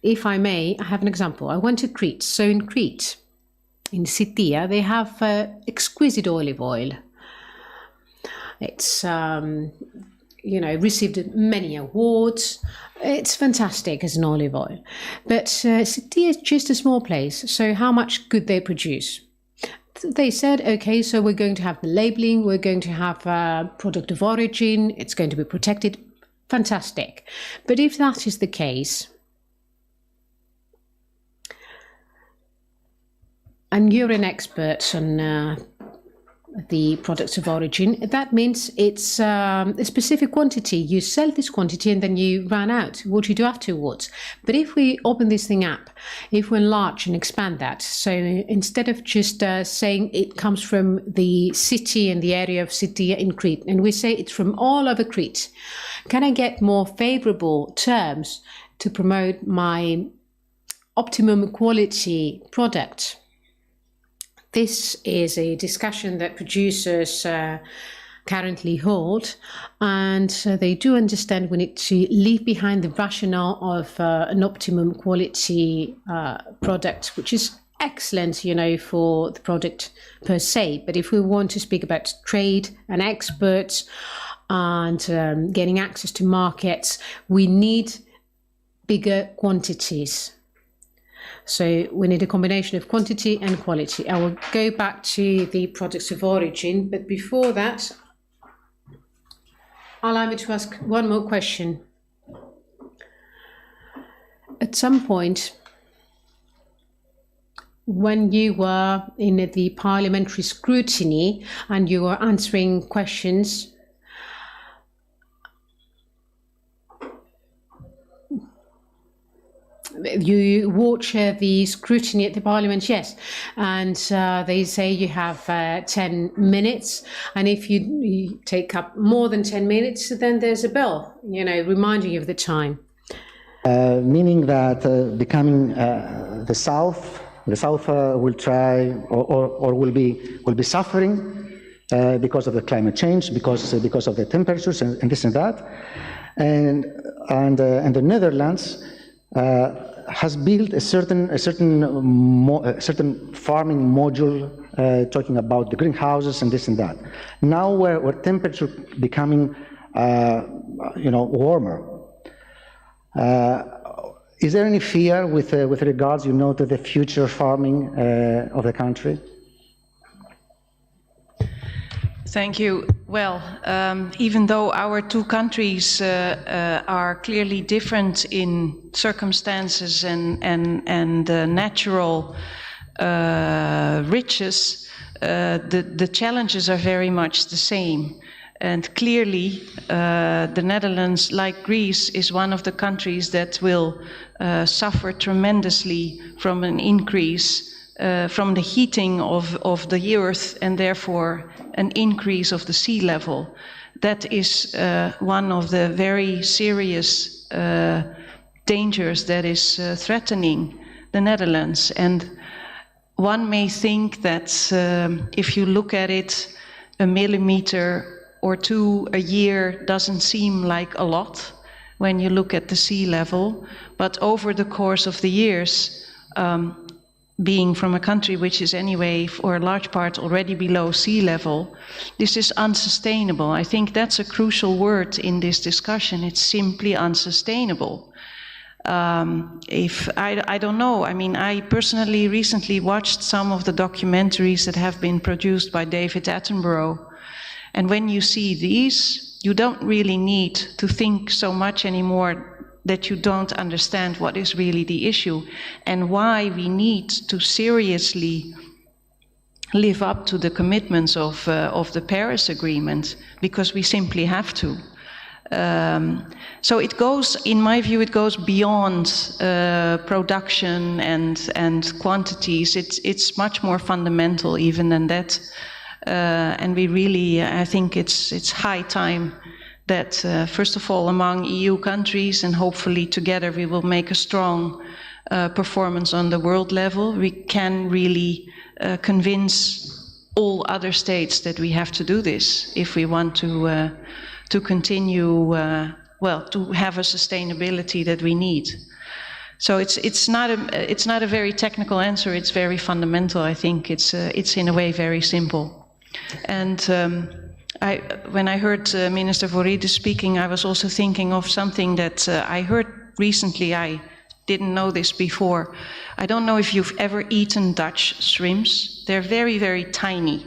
If I may, I have an example. I went to Crete. So in Crete, in Sitia, they have exquisite olive oil. It's, received many awards. It's fantastic as an olive oil. But Sitia is just a small place. So how much could they produce? They said, okay, so we're going to have the labeling. We're going to have product of origin. It's going to be protected. Fantastic. But if that is the case, and you're an expert on the products of origin, that means it's a specific quantity. You sell this quantity and then you run out. What do you do afterwards? But if we open this thing up, if we enlarge and expand that, so instead of just saying it comes from the city and the area of Sitia in Crete, and we say it's from all over Crete, can I get more favorable terms to promote my optimum quality product? This is a discussion that producers currently hold, and they do understand we need to leave behind the rationale of an optimum quality product, which is excellent, for the product per se. But if we want to speak about trade and experts and getting access to markets, we need bigger quantities. So we need a combination of quantity and quality. I will go back to the products of origin, but before that, allow me to ask one more question. At some point, when you were in the parliamentary scrutiny and you were answering questions, you watch the scrutiny at the parliament, yes, and they say you have 10 minutes, and if you take up more than 10 minutes, then there's a bell, reminding you of the time. Meaning that becoming the South will try or will be suffering because of the climate change, because of the temperatures and this and that, and the Netherlands has built a certain farming module talking about the greenhouses and this and that. Now, where temperature becoming warmer, is there any fear with regards, to the future farming of the country? Thank you. Well, even though our two countries are clearly different in circumstances and natural riches, the challenges are very much the same. And clearly, the Netherlands, like Greece, is one of the countries that will suffer tremendously from an increase from the heating of the earth, and therefore an increase of the sea level. That is one of the very serious dangers that is threatening the Netherlands. And one may think that if you look at it, a millimeter or two a year doesn't seem like a lot when you look at the sea level, but over the course of the years, being from a country which is anyway, for a large part, already below sea level, this is unsustainable. I think that's a crucial word in this discussion. It's simply unsustainable. I don't know. I mean, I personally recently watched some of the documentaries that have been produced by David Attenborough. And when you see these, you don't really need to think so much anymore that you don't understand what is really the issue and why we need to seriously live up to the commitments of the Paris Agreement, because we simply have to. So it goes, in my view, it goes beyond production and quantities. It's much more fundamental even than that. And we really, I think it's high time that first of all among EU countries, and hopefully together we will make a strong performance on the world level, we can really convince all other states that we have to do this if we want to continue, to have a sustainability that we need. So it's not a very technical answer, it's very fundamental. I think it's in a way very simple. And when I heard Minister Voridis speaking, I was also thinking of something that I heard recently. I didn't know this before. I don't know if you've ever eaten Dutch shrimps. They're very, very tiny.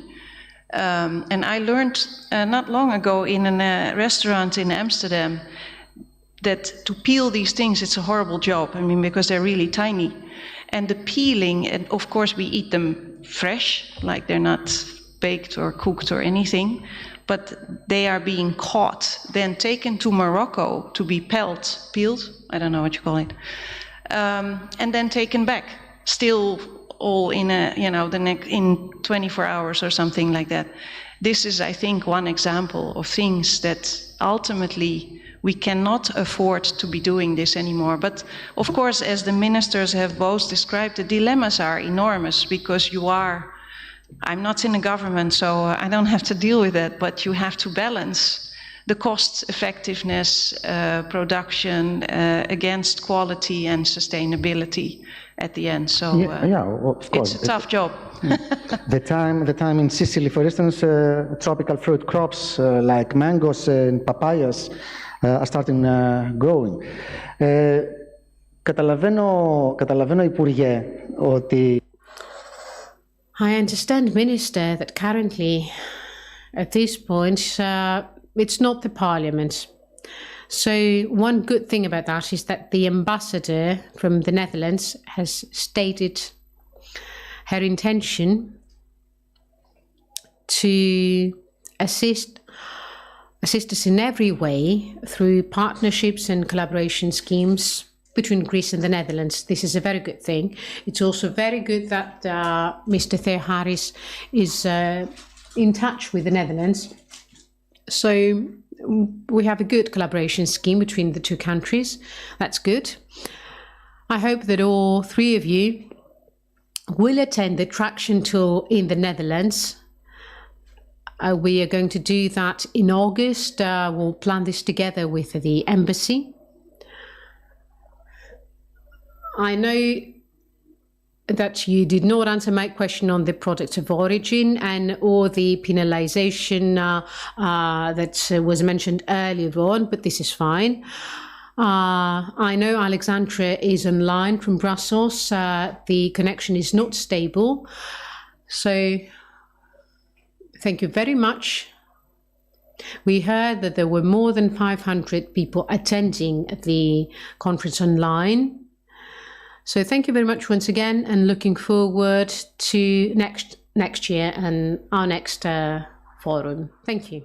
And I learned not long ago in a restaurant in Amsterdam that to peel these things, it's a horrible job. I mean, because they're really tiny. And the peeling, and of course we eat them fresh, like they're not baked or cooked or anything, but they are being caught, then taken to Morocco to be peeled, I don't know what you call it, and then taken back, still all in in 24 hours or something like that. This is, I think, one example of things that ultimately we cannot afford to be doing this anymore. But of course, as the ministers have both described, the dilemmas are enormous, because I'm not in a government, so I don't have to deal with that, but you have to balance the cost effectiveness, production against quality and sustainability at the end. So of course. It's a tough job. The time in Sicily, for instance, tropical fruit crops like mangoes and papayas are starting growing. Καταλαβαίνω, Υπουργέ, ότι I understand, Minister, that currently, at this point, it's not the Parliament. So one good thing about that is that the ambassador from the Netherlands has stated her intention to assist us in every way through partnerships and collaboration schemes between Greece and the Netherlands. This is a very good thing. It's also very good that Mr. Theocharis is in touch with the Netherlands. So we have a good collaboration scheme between the two countries. That's good. I hope that all three of you will attend the traction tour in the Netherlands. We are going to do that in August. We'll plan this together with the embassy. I know that you did not answer my question on the product of origin and or the penalization that was mentioned earlier on, but this is fine. I know Alexandra is online from Brussels. The connection is not stable. So thank you very much. We heard that there were more than 500 people attending the conference online. So thank you very much once again, and looking forward to next year and our next forum. Thank you.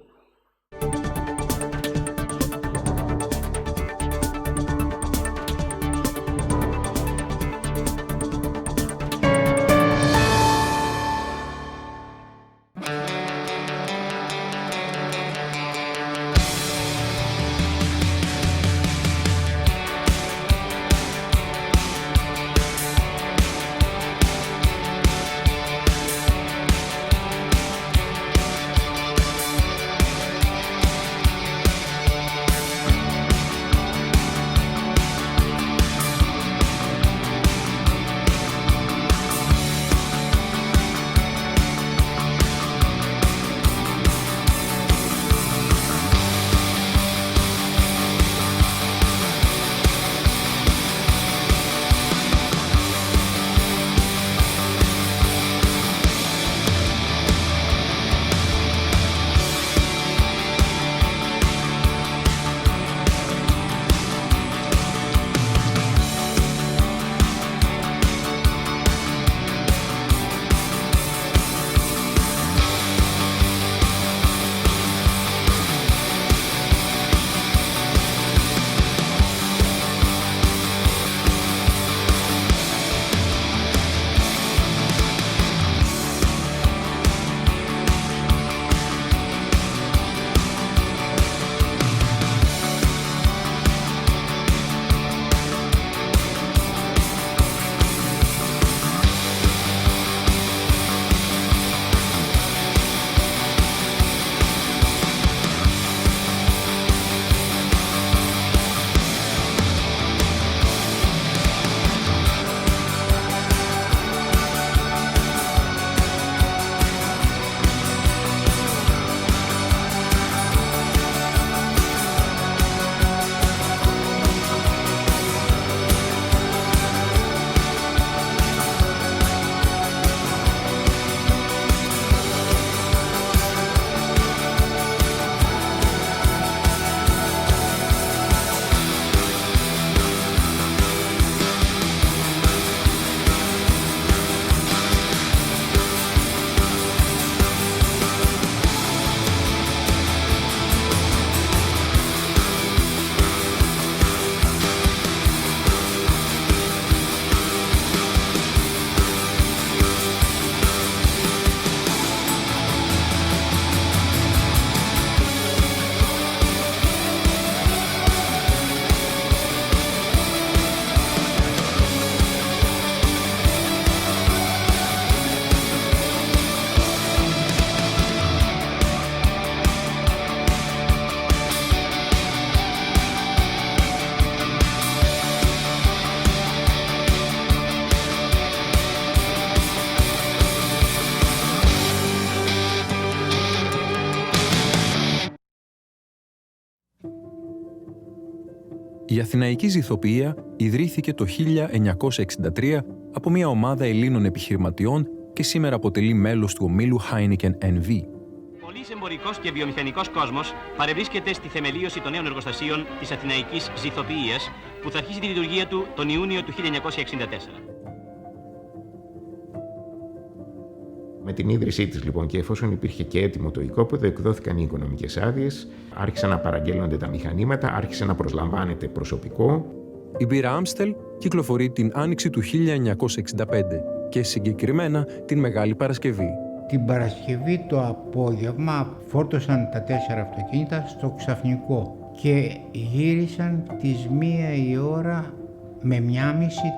Η Αθηναϊκή Ζυθοποιία ιδρύθηκε το 1963 από μια ομάδα Ελλήνων επιχειρηματιών και σήμερα αποτελεί μέλος του ομίλου Heineken NV. Πολύς εμπορικός και βιομηχανικός κόσμος παρευρίσκεται στη θεμελίωση των νέων εργοστασίων της Αθηναϊκής Ζυθοποιίας, που θα αρχίσει τη λειτουργία του τον Ιούνιο του 1964. Με την ίδρυσή της λοιπόν και εφόσον υπήρχε και έτοιμο το οικόπεδο, εκδόθηκαν οι οικονομικές άδειες, άρχισαν να παραγγέλλονται τα μηχανήματα, άρχισε να προσλαμβάνεται προσωπικό. Η μπύρα Άμστελ κυκλοφορεί την άνοιξη του 1965 και συγκεκριμένα την Μεγάλη Παρασκευή. Την Παρασκευή το απόγευμα φόρτωσαν τα 4 αυτοκίνητα στο Ξαφνικό και γύρισαν τις 1 η ώρα με 1:30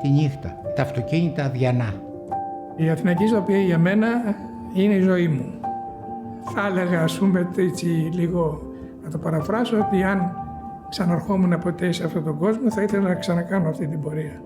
τη νύχτα. Τα αυτοκίνητα αδιανά. Η Αθηναϊκή Ζυθοποιία για μένα είναι η ζωή μου. Θα έλεγα, ας πούμε, έτσι λίγο να το παραφράσω, ότι αν ξαναρχόμουν ποτέ σε αυτόν τον κόσμο θα ήθελα να ξανακάνω αυτή την πορεία.